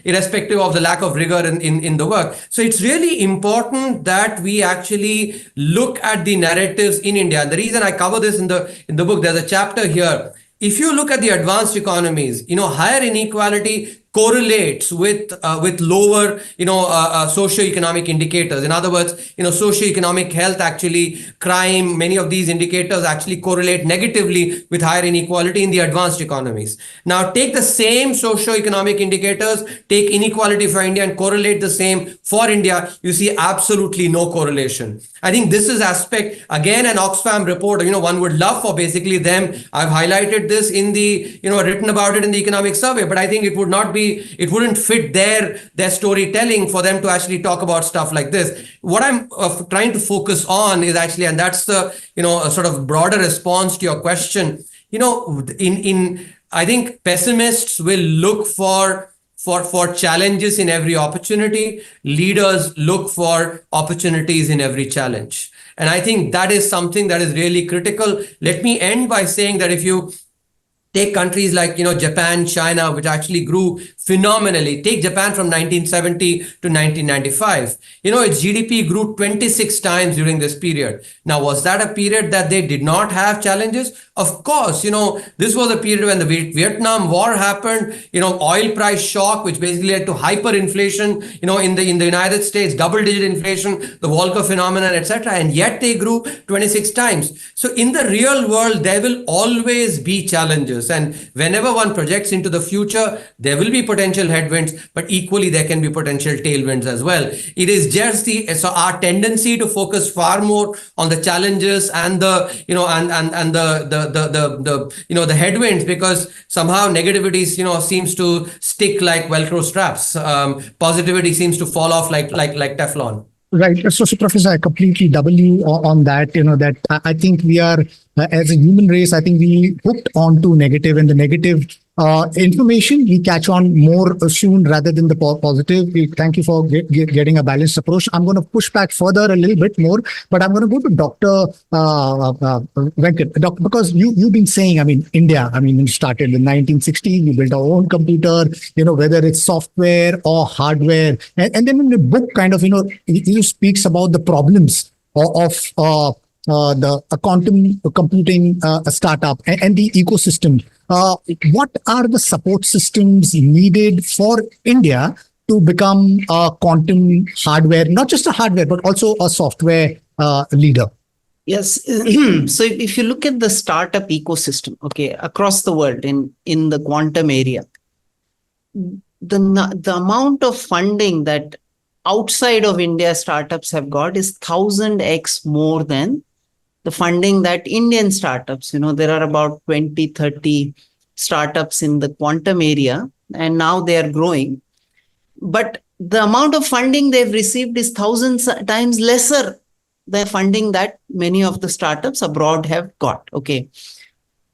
irrespective of the lack of rigor in the work. So it's really important that we actually look at the narratives in India. And the reason I cover this in the book, there's a chapter here. If you look at the advanced economies, higher inequality correlates with lower, socioeconomic indicators. In other words, socioeconomic health, actually crime, many of these indicators actually correlate negatively with higher inequality in the advanced economies. Now, take the same socioeconomic indicators, take inequality for India and correlate the same for India, you see absolutely no correlation. I think this is aspect, again, an Oxfam report, one would love for basically them. I've highlighted this in the, written about it in the economic survey, but I think it wouldn't fit their storytelling for them to actually talk about stuff like this. What I'm trying to focus on is actually, and that's the, sort of broader response to your question, I think pessimists will look for challenges in every opportunity. Leaders look for opportunities in every challenge. And I think that is something that is really critical. Let me end by saying that if you Take countries like, Japan, China, which actually grew phenomenally. Take Japan from 1970 to 1995. Its GDP grew 26 times during this period. Now, was that a period that they did not have challenges? Of course, this was a period when the Vietnam War happened, oil price shock, which basically led to hyperinflation, in the United States, double-digit inflation, the Volcker phenomenon, etc. And yet they grew 26 times. So in the real world, there will always be challenges. And whenever one projects into the future, there will be potential headwinds, but equally there can be potential tailwinds as well. It is just our tendency to focus far more on the challenges and the headwinds, because somehow negativity seems to stick like Velcro straps. Positivity seems to fall off like Teflon. Right. So, Professor, I completely double you on that. That I think we are, as a human race, I think we hooked onto negative, and the negative information we catch on more soon rather than the positive. Thank you for getting a balanced approach. I'm going to push back further a little bit more, but I'm going to go to Dr. Venkat, because you've been saying, India, when you started in 1960, you built our own computer, whether it's software or hardware. And then in the book, kind of, it speaks about the problems of the quantum computing startup and the ecosystem. What are the support systems needed for India to become a quantum hardware, not just a hardware, but also a software leader? Yes. So if you look at the startup ecosystem, across the world in the quantum area, the amount of funding that outside of India startups have got is 1000x more than the funding that Indian startups, there are about 20, 30 startups in the quantum area, and now they are growing. But the amount of funding they've received is thousands times lesser than funding that many of the startups abroad have got.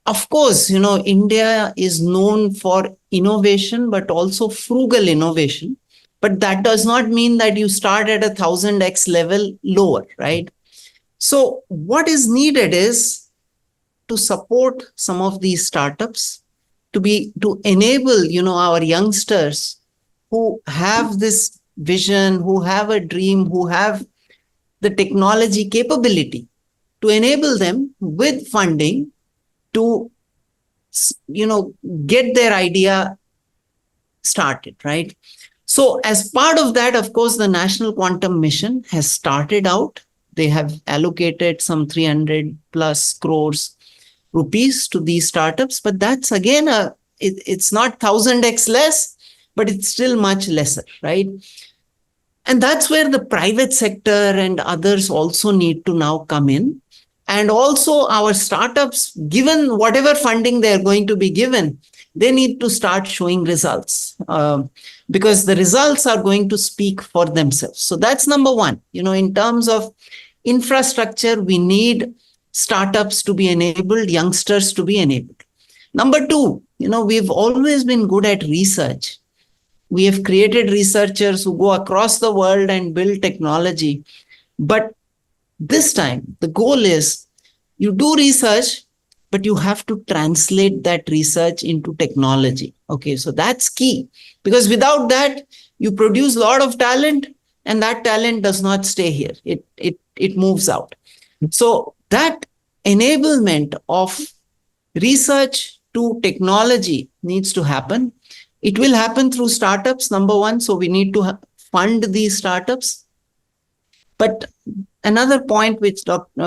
Of course, India is known for innovation, but also frugal innovation. But that does not mean that you start at 1000x level lower, right? So what is needed is to support some of these startups, to enable, our youngsters who have this vision, who have a dream, who have the technology capability, to enable them with funding to, get their idea started, right? So as part of that, of course, the National Quantum Mission has started out. They have allocated some 300 plus crores rupees to these startups, but that's again, it's not 1000x less, but it's still much lesser, right? And that's where the private sector and others also need to now come in. And also our startups, given whatever funding they're going to be given, they need to start showing results because the results are going to speak for themselves. So that's number one. In terms of infrastructure, we need startups to be enabled, youngsters to be enabled. Number two, we've always been good at research. We have created researchers who go across the world and build technology. But this time, the goal is you do research, but you have to translate that research into technology. So that's key, because without that, you produce a lot of talent, and that talent does not stay here. It moves out. So that enablement of research to technology needs to happen. It will happen through startups, number one. So we need to fund these startups. But another point which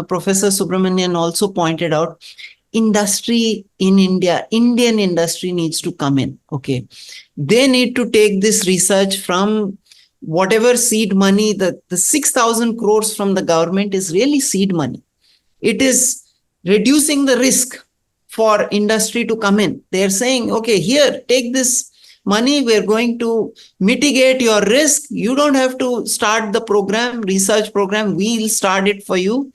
Professor Subramanian also pointed out, industry in India, Indian industry needs to come in. They need to take this research from whatever seed money, the 6,000 crores from the government is really seed money. It is reducing the risk for industry to come in. They're saying, here, take this money. We're going to mitigate your risk. You don't have to start the program, research program. We'll start it for you.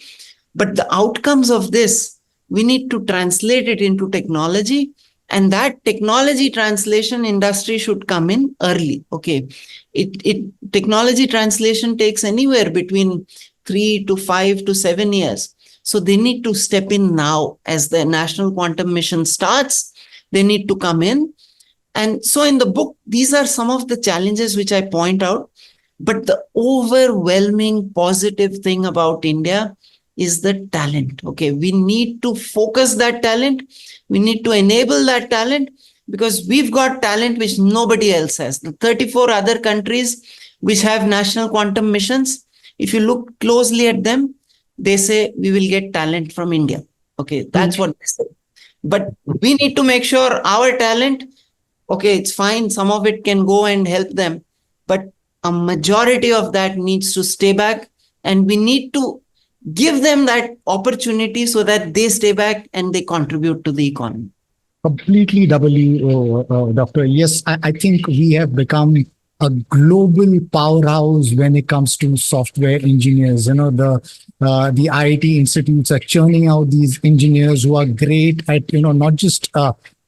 But the outcomes of this, we need to translate it into technology. And that technology translation industry should come in early. Technology translation takes anywhere between 3 to 5 to 7 years. So they need to step in now as the National Quantum Mission starts. they need to come in. And so in the book, these are some of the challenges which I point out. But the overwhelming positive thing about India is the talent. Okay, we need to focus that talent. We need to enable that talent, because we've got talent which nobody else has. The 34 other countries which have national quantum missions, if you look closely at them, they say we will get talent from India. Okay, that's what they say. But we need to make sure our talent, okay, it's fine, some of it can go and help them, but a majority of that needs to stay back, and we need to give them that opportunity so that they stay back and they contribute to the economy. Completely Doctor. Yes, I think we have become a global powerhouse when it comes to software engineers. The IIT institutes are churning out these engineers who are great at not just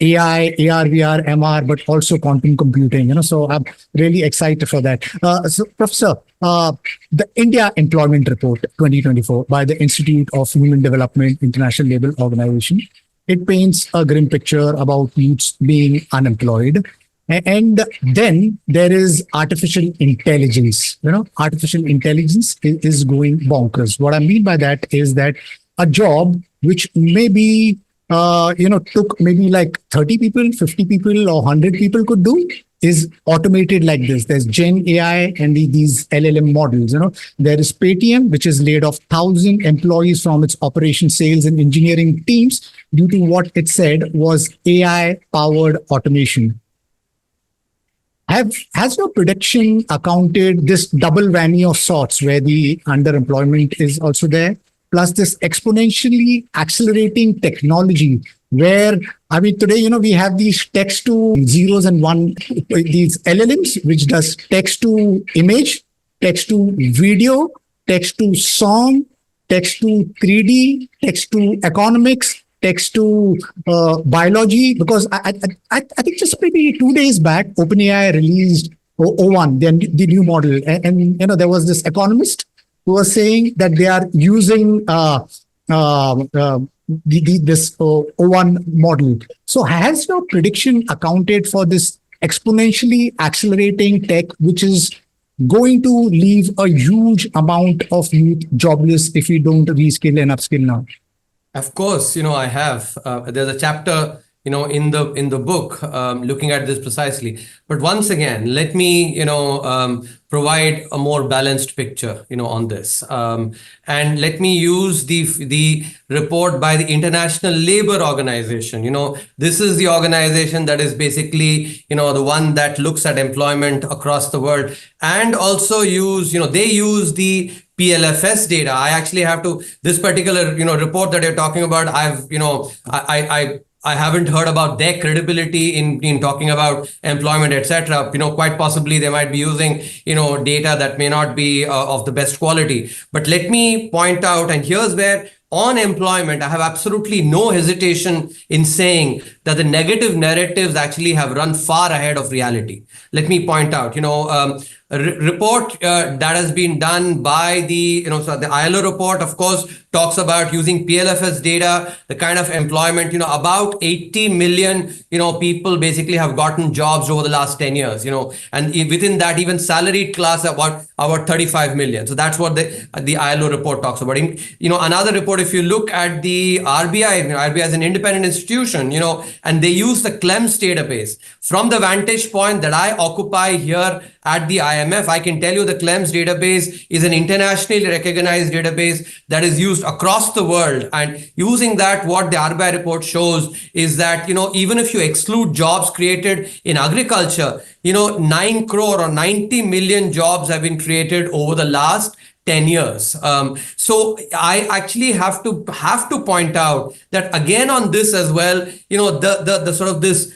AI, AR, VR, MR, but also quantum computing. So I'm really excited for that. So, Professor, the India Employment Report 2024 by the Institute of Human Development International Labour Organization, it paints a grim picture about youths being unemployed. And then there is artificial intelligence. Artificial intelligence is going bonkers. What I mean by that is that a job which maybe took maybe like 30 people, 50 people, or 100 people could do is automated like this. There's Gen AI and these LLM models. There is Paytm, which has laid off 1,000 employees from its operation, sales, and engineering teams due to what it said was AI-powered automation. Has your prediction accounted this double whammy of sorts where the underemployment is also there, plus this exponentially accelerating technology where, today, we have these text to zeros and one, these LLMs, which does text to image, text to video, text to song, text to 3D, text to economics, text to biology, because I think just maybe 2 days back, OpenAI released O1, the new model. And there was this economist who was saying that they are using this O1 model. So has your prediction accounted for this exponentially accelerating tech, which is going to leave a huge amount of youth jobless if we don't reskill and upskill now? Of course, I have. There's a chapter, in the book looking at this precisely. But once again, let me, provide a more balanced picture, on this. And let me use the report by the International Labour Organization. This is the organization that is basically, the one that looks at employment across the world, and also they use the PLFS data. I actually have to, this particular, report that you're talking about, I haven't heard about their credibility in talking about employment, etc. Quite possibly they might be using, data that may not be of the best quality. But let me point out, and here's where on employment, I have absolutely no hesitation in saying that the negative narratives actually have run far ahead of reality. Let me point out, a report that has been done by so the ILO report, of course, talks about using PLFS data, the kind of employment, about 80 million, people basically have gotten jobs over the last 10 years, and within that, even salaried class, about 35 million. So that's what the ILO report talks about. Another report, if you look at the RBI, RBI is an independent institution, and they use the CLEMS database. From the vantage point that I occupy here at the IMF, I can tell you the CLEMS database is an internationally recognized database that is used across the world. And using that, what the RBI report shows is that, even if you exclude jobs created in agriculture, 9 crore or 90 million jobs have been created over the last 10 years. So I actually have to point out that again on this as well, the sort of this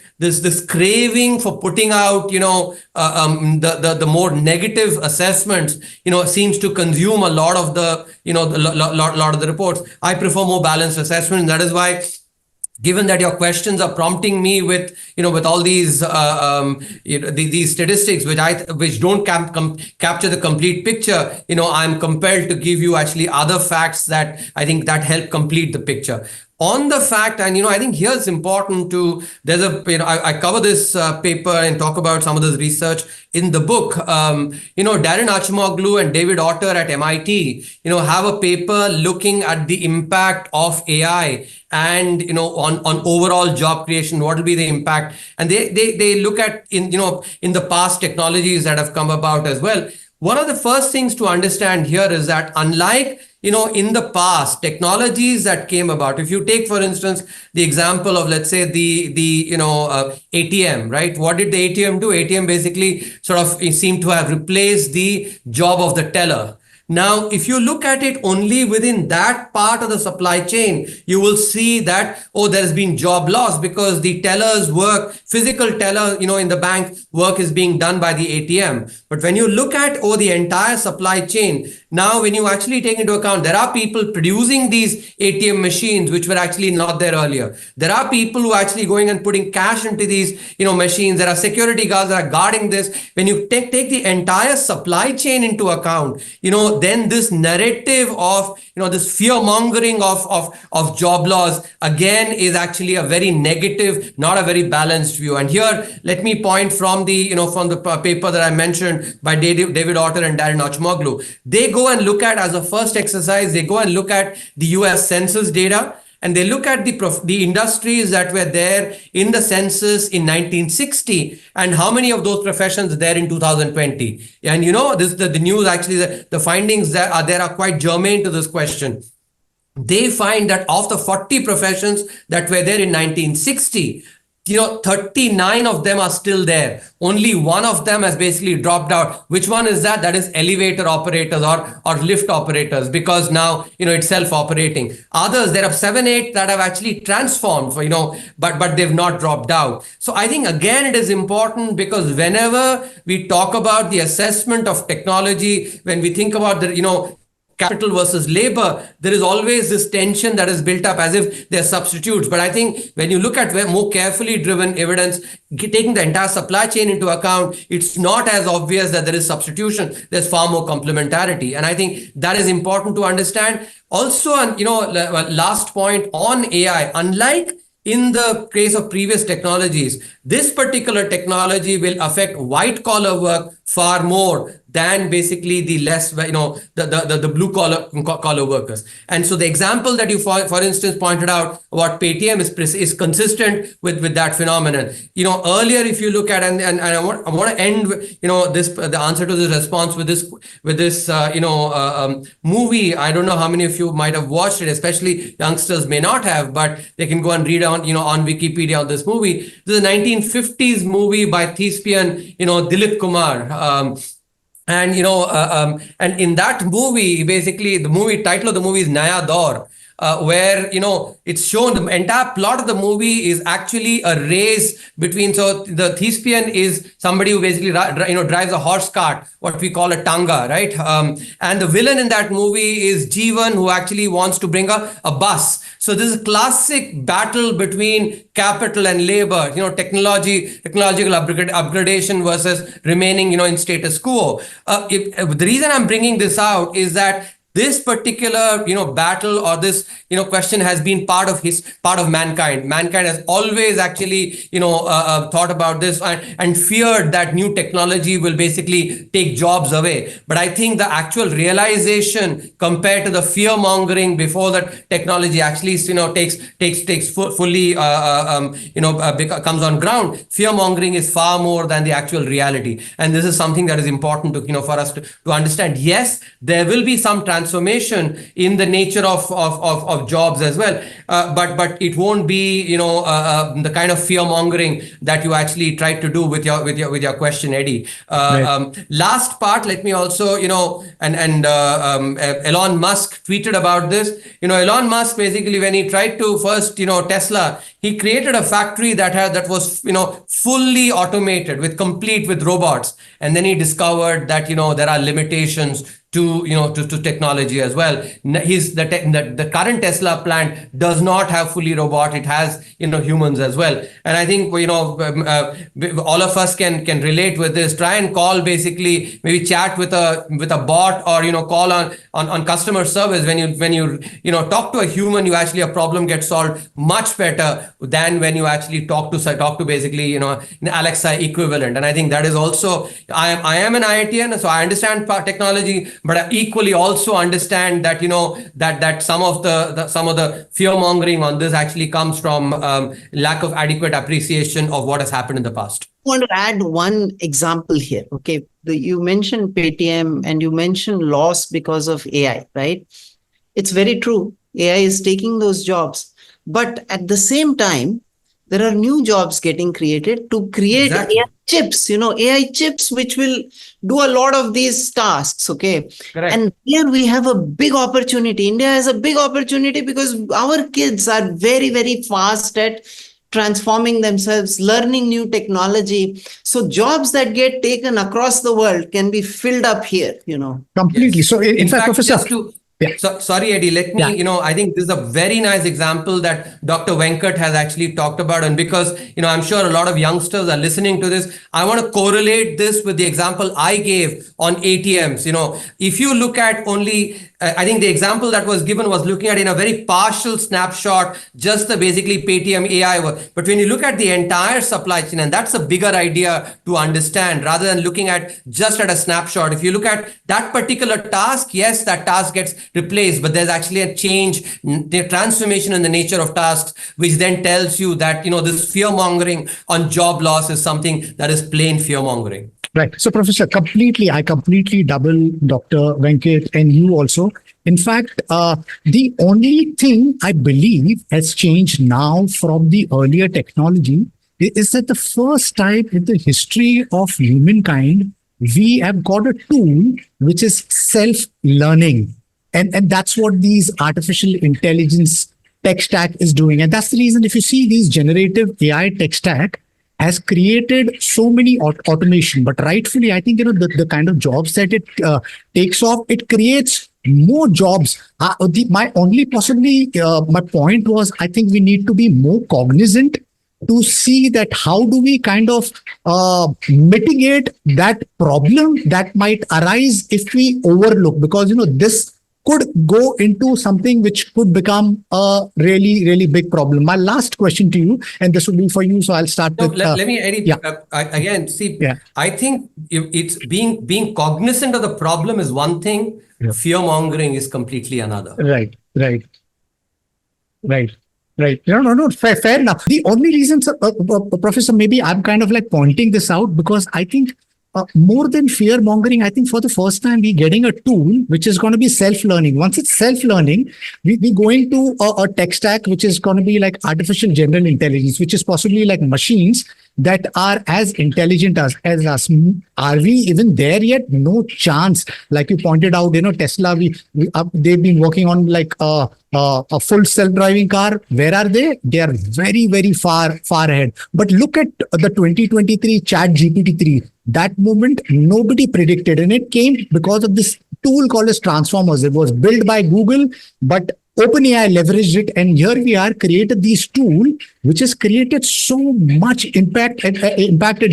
craving for putting out, the more negative assessments, seems to consume a lot of the, lot of the reports. I prefer more balanced assessment. That is why, given that your questions are prompting me with, with all these, these statistics, which don't capture the complete picture, I'm compelled to give you actually other facts that I think that help complete the picture. on the fact, and I think here it's important to, I cover this paper and talk about some of this research in the book. Darren Acemoglu and David Otter at MIT, have a paper looking at the impact of AI and on overall job creation. What will be the impact? And they look at in the past technologies that have come about as well. One of the first things to understand here is that unlike in the past, technologies that came about, if you take, for instance, the example of, let's say, the ATM, right? What did the ATM do? ATM basically sort of seemed to have replaced the job of the teller. Now, if you look at it only within that part of the supply chain, you will see that, there's been job loss because the teller's work, physical teller, in the bank, work is being done by the ATM. But when you look at, the entire supply chain, now when you actually take into account, there are people producing these ATM machines, which were actually not there earlier. There are people who are actually going and putting cash into these, machines. There are security guards that are guarding this. When you take the entire supply chain into account, then this narrative of this fear mongering of job loss again is actually a very negative, not a very balanced view. And here let me point from the paper that I mentioned by David Otter and Darren Acemoglu. They go and look at, as a first exercise, they go and look at the US census data. And they look at the industries that were there in the census in 1960 and how many of those professions there in 2020. And the news, actually, the findings that are there are quite germane to this question. They find that of the 40 professions that were there in 1960, 39 of them are still there. Only one of them has basically dropped out. Which one is that? That is elevator operators or lift operators, because now, it's self-operating. Others, there are 7-8 that have actually transformed, but they've not dropped out. So I think, again, it is important because whenever we talk about the assessment of technology, when we think about the, capital versus labor, there is always this tension that is built up as if they're substitutes. But I think when you look at more carefully driven evidence, taking the entire supply chain into account, it's not as obvious that there is substitution. There's far more complementarity. And I think that is important to understand. Also, and last point on AI, unlike in the case of previous technologies, this particular technology will affect white collar work far more than basically the less, the blue collar workers. And so the example that you, for instance, pointed out about Paytm is consistent with that phenomenon. Earlier, if you look at, and I want to end, the answer to this response with this movie. I don't know how many of you might have watched it, especially youngsters may not have, but they can go and read on Wikipedia on this movie. This is a 1950s movie by thespian, Dilip Kumar. And in that movie, basically the title of the movie is Naya Daur, where it's shown the entire plot of the movie is actually a race between, so the thespian is somebody who basically drives a horse cart, what we call a tanga, right? And the villain in that movie is Jeevan, who actually wants to bring a bus. So this is a classic battle between capital and labor, technological upgradation versus remaining, in status quo. The reason I'm bringing this out is that this particular, battle or this, question has been part of mankind. Mankind has always actually, thought about this and feared that new technology will basically take jobs away. But I think the actual realization compared to the fear mongering before that technology actually, takes fully, comes on ground. Fear mongering is far more than the actual reality. And this is something that is important to, for us to understand. Yes, there will be some transformation in the nature of jobs as well, but it won't be the kind of fear mongering that you actually tried to do with your question, Eddie. Right. Last part, let me also Elon Musk tweeted about this. Elon Musk basically, when he tried to first Tesla, he created a factory that was fully automated with robots, and then he discovered that there are limitations to technology as well. The current Tesla plant does not have fully robot. It has humans as well. And I think all of us can relate with this. Try and call, basically maybe chat with a bot, or call on customer service. When you talk to a human, you actually, a problem gets solved much better than when you actually talk to basically an Alexa equivalent. And I think that is also, I am an IITian, so I understand technology, but I equally also understand that that some of the fear mongering on this actually comes from lack of adequate appreciation of what has happened in the past. I want to add one example here. Okay, you mentioned Paytm and you mentioned loss because of AI, right? It's very true. AI is taking those jobs, but at the same time, there are new jobs getting created to create Exactly. AI chips, AI chips, which will do a lot of these tasks. Okay. Correct. And here we have a big opportunity. India has a big opportunity because our kids are very, very fast at transforming themselves, learning new technology. So jobs that get taken across the world can be filled up here, Completely. Yes. So in fact, Professor, just to sorry, Eddie, let me, I think this is a very nice example that Dr. Venkat has actually talked about. And because, I'm sure a lot of youngsters are listening to this, I want to correlate this with the example I gave on ATMs. If you look at only, I think the example that was given was looking at in a very partial snapshot, just the basically Paytm AI. But when you look at the entire supply chain, and that's a bigger idea to understand rather than looking at just at a snapshot. If you look at that particular task, yes, that task gets replaced, but there's actually a change, the transformation in the nature of tasks, which then tells you that, this fear mongering on job loss is something that is plain fear mongering. right. So, Professor, I completely double Dr. Venkat and you also. In fact, the only thing I believe has changed now from the earlier technology is that the first time in the history of humankind, we have got a tool which is self-learning. And that's what these artificial intelligence tech stack is doing. And that's the reason, if you see these generative AI tech stack has created so many automation, but rightfully, I think, the kind of jobs that it takes off, it creates more jobs. My point was, I think we need to be more cognizant to see that how do we kind of mitigate that problem that might arise if we overlook, because, this could go into something which could become a really, really big problem. My last question to you, and this will be for you, so I'll start with... Let me, Eddie, again, see, I think it's being cognizant of the problem is one thing, fear-mongering is completely another. Right. No, fair enough. The only reason, Professor, maybe I'm kind of like pointing this out because I think more than fear mongering, I think for the first time we're getting a tool which is going to be self-learning. Once it's self-learning, we're going to a tech stack which is going to be like artificial general intelligence, which is possibly like machines that are as intelligent as us. Are we even there yet? No chance. Like you pointed out, Tesla, they've been working on like a full self-driving car. Where are they? They are very, very far ahead. But look at the 2023 Chat GPT-3. That moment nobody predicted, and it came because of this tool called as Transformers. It was built by Google, but OpenAI leveraged it, and here we are, created this tool which has created so much impacted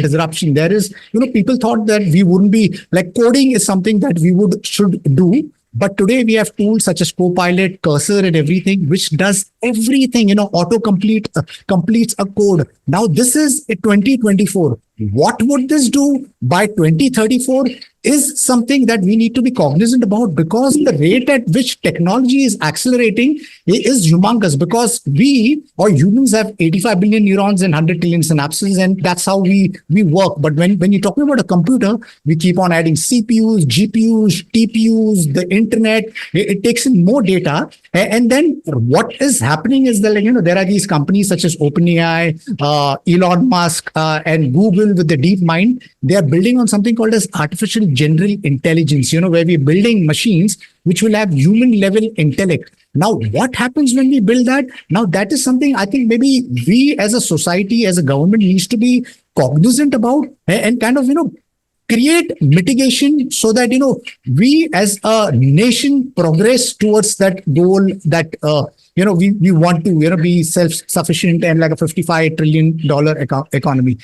disruption. There is, people thought that we wouldn't be, like, coding is something that we should do. But today we have tools such as Copilot, Cursor, and everything, which does everything, auto-complete, completes a code. Now, this is 2024. What would this do by 2034 is something that we need to be cognizant about, because the rate at which technology is accelerating is humongous, because we or humans have 85 billion neurons and 100 trillion synapses, and that's how we work. But when you're talking about a computer, we keep on adding CPUs, GPUs, TPUs, the internet. It takes in more data. And then what is happening is that, there are these companies such as OpenAI, Elon Musk, and Google with the DeepMind. They are building on something called as artificial general intelligence, where we're building machines which will have human level intellect. Now, what happens when we build that? Now, that is something I think maybe we as a society, as a government, needs to be cognizant about and kind of, create mitigation so that, we as a nation progress towards that goal that, we want to, be self-sufficient and like a $55 trillion economy.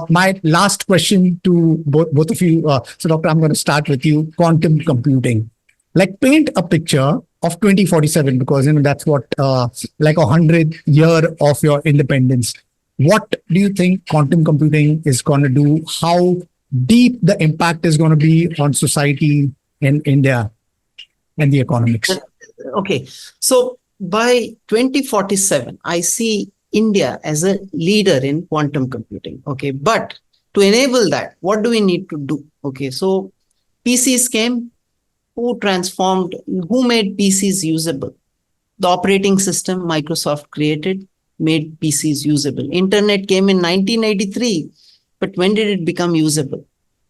My last question to both of you. So Doctor, I'm going to start with you. Quantum computing. Like paint a picture of 2047, because that's what like 100th year of your independence. What do you think quantum computing is going to do? How deep the impact is going to be on society in India and the economics? Okay, so by 2047, I see India as a leader in quantum computing. Okay, but to enable that, what do we need to do? Okay, so PCs came. Who made PCs usable? The operating system Microsoft created made PCs usable. Internet came in 1983, but when did it become usable?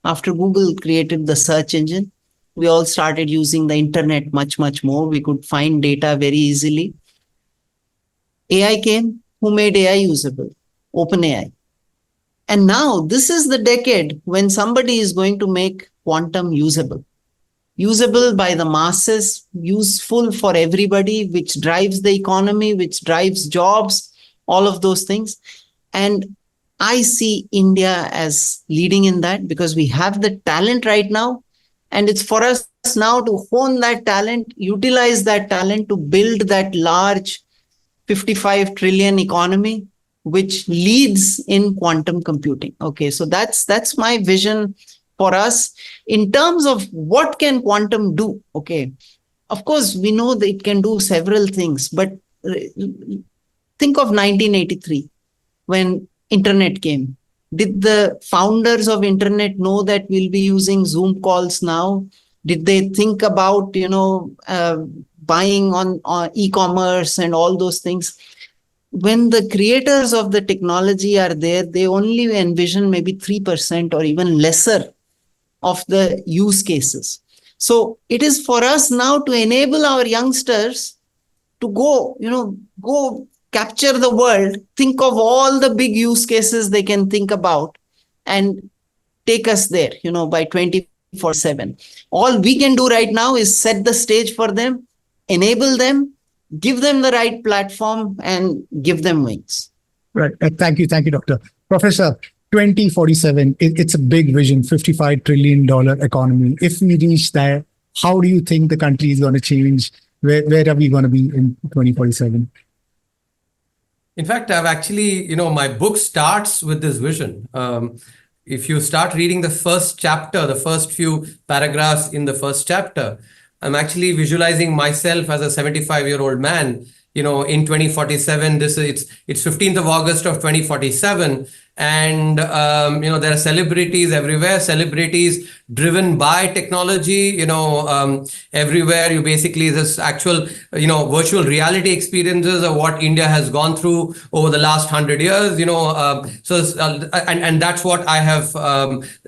After Google created the search engine, we all started using the internet much, much more. We could find data very easily. AI came. Who made AI usable? OpenAI. And now this is the decade when somebody is going to make quantum usable. Usable by the masses, useful for everybody, which drives the economy, which drives jobs, all of those things. And I see India as leading in that because we have the talent right now. And it's for us now to hone that talent, utilize that talent to build that large 55 trillion economy, which leads in quantum computing. Okay, so that's my vision for us in terms of what can quantum do. Okay, of course we know that it can do several things, but think of 1983 when internet came. Did the founders of internet know that we'll be using Zoom calls now? Did they think about buying on e-commerce and all those things? When the creators of the technology are there, they only envision maybe 3% or even lesser of the use cases. So it is for us now to enable our youngsters to go capture the world, think of all the big use cases they can think about and take us there, by 24/7. All we can do right now is set the stage for them, enable them, give them the right platform and give them wings. Right. Thank you, Doctor. Professor, 2047, it's a big vision, $55 trillion economy. If we reach that, how do you think the country is going to change? Where are we going to be in 2047? In fact, I've actually, my book starts with this vision. If you start reading the first chapter, the first few paragraphs in the first chapter, I'm actually visualizing myself as a 75-year-old man, in 2047. It's 15th of August of 2047. And, there are celebrities everywhere, celebrities driven by technology, everywhere. You basically, this actual, virtual reality experiences of what India has gone through over the last 100 years, and that's what I have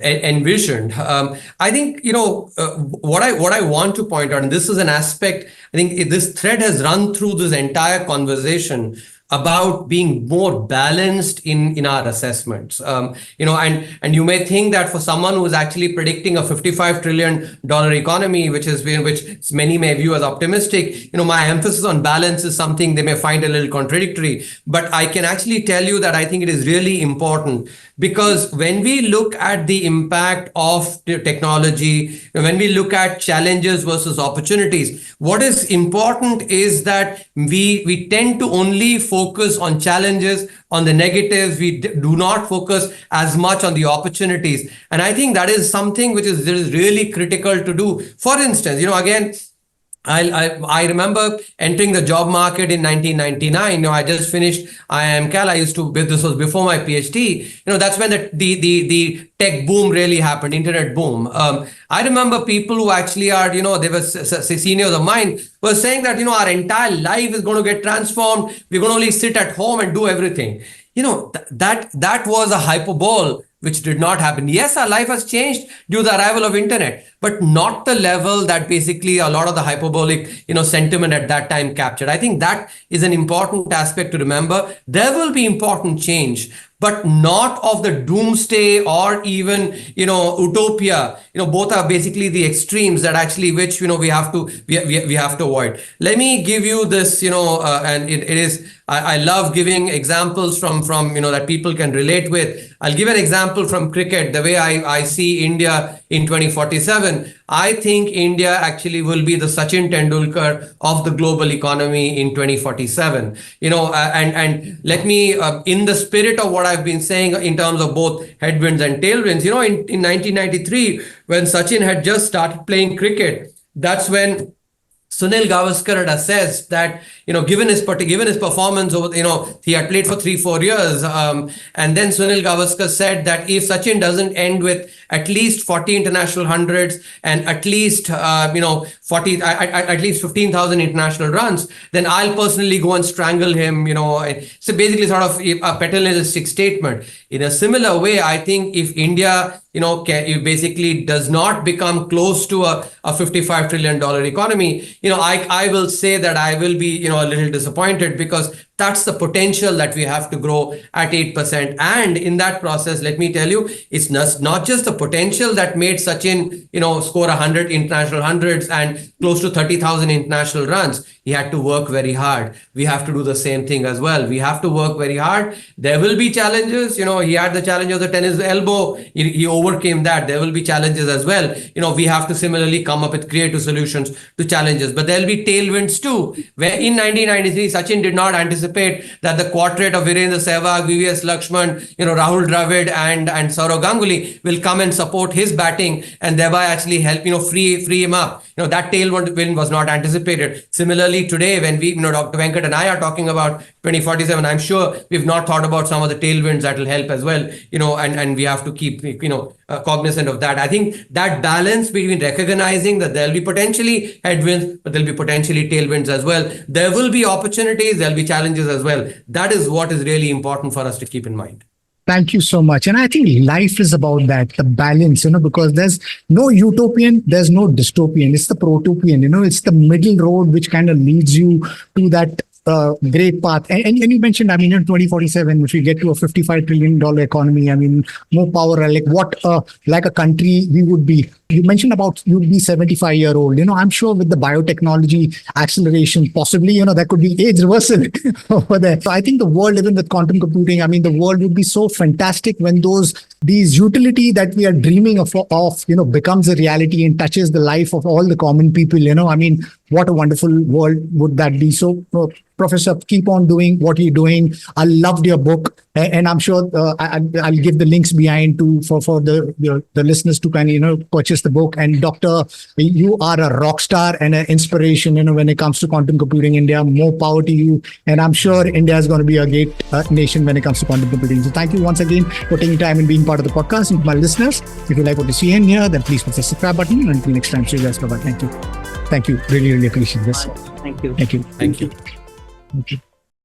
envisioned. I think, what I want to point out, and this is an aspect, I think this thread has run through this entire conversation about being more balanced in our assessments. And you may think that for someone who is actually predicting a $55 trillion economy, which many may view as optimistic, my emphasis on balance is something they may find a little contradictory. But I can actually tell you that I think it is really important, because when we look at the impact of technology, when we look at challenges versus opportunities, what is important is that we tend to only focus on challenges, on the negatives. We do not focus as much on the opportunities. And I think that is something which is really critical to do. For instance, again, I remember entering the job market in 1999. I just finished IIM-CAL. This was before my PhD. That's when the tech boom really happened, internet boom. I remember people who actually are, they were seniors of mine, were saying that, our entire life is going to get transformed. We're going to only sit at home and do everything. That was a hyperbole which did not happen. Yes, our life has changed due to the arrival of internet, but not the level that basically a lot of the hyperbolic, sentiment at that time captured. I think that is an important aspect to remember. There will be important change, but not of the doomsday or even, utopia. Both are basically the extremes that actually which, we have to avoid. Let me give you this, and it is, I love giving examples from that people can relate with. I'll give an example from cricket. The way I see India in 2047, I think India actually will be the Sachin Tendulkar of the global economy in 2047. And let me, in the spirit of what I've been saying in terms of both headwinds and tailwinds, in 1993, when Sachin had just started playing cricket, that's when Sunil Gavaskar had assessed that, given his performance over, he had played for 3-4 years. And then Sunil Gavaskar said that if Sachin doesn't end with at least 40 international hundreds and at least, at least 15,000 international runs, then I'll personally go and strangle him, So basically sort of a paternalistic statement. In a similar way, I think if India, basically does not become close to a $55 trillion economy, I will say that I will be, a little disappointed, because that's the potential that we have to grow at 8%. And in that process, let me tell you, it's not just the potential that made Sachin, score 100 international hundreds and close to 30,000 international runs. He had to work very hard. We have to do the same thing as well. We have to work very hard. There will be challenges. He had the challenge of the tennis elbow. He overcame that. There will be challenges as well. We have to similarly come up with creative solutions to challenges. But there'll be tailwinds too, where in 1993, Sachin did not anticipate that the quartet of Virendra Sehwag, VVS Lakshman, Rahul Dravid and Saurav Ganguly will come and support his batting and thereby actually help, free him up. That tailwind was not anticipated. Similarly, today, when we, Dr. Venkat and I are talking about 2047, I'm sure we've not thought about some of the tailwinds that will help as well, and we have to keep, cognizant of that. I think that balance between recognizing that there'll be potentially headwinds, but there'll be potentially tailwinds as well. There will be opportunities, there'll be challenges as well. That is what is really important for us to keep in mind. Thank you so much. And I think life is about that, the balance, because there's no utopian, there's no dystopian. It's the protopian, it's the middle road which kind of leads you to that great path. And you mentioned, in 2047, if we get to a $55 trillion economy, more power, like a country we would be. You mentioned about you'd be 75-year-old. I'm sure with the biotechnology acceleration, possibly, there could be age reversal over there. So I think the world, even with quantum computing, the world would be so fantastic when these utility that we are dreaming of, becomes a reality and touches the life of all the common people. What a wonderful world would that be. So, Professor, keep on doing what you're doing. I loved your book, and I'm sure I'll give the links behind for the listeners to kind of purchase the book. And Doctor, you are a rock star and an inspiration, when it comes to quantum computing. India, more power to you. And I'm sure India is going to be a great nation when it comes to quantum computing. So thank you once again for taking time and being part of the podcast. And to my listeners, if you like what you see in here, then please press the subscribe button. Until next time, see you guys. Bye-bye. Thank you. Thank you. Really, really appreciate this. Thank you. Thank you. Thank you. Thank you.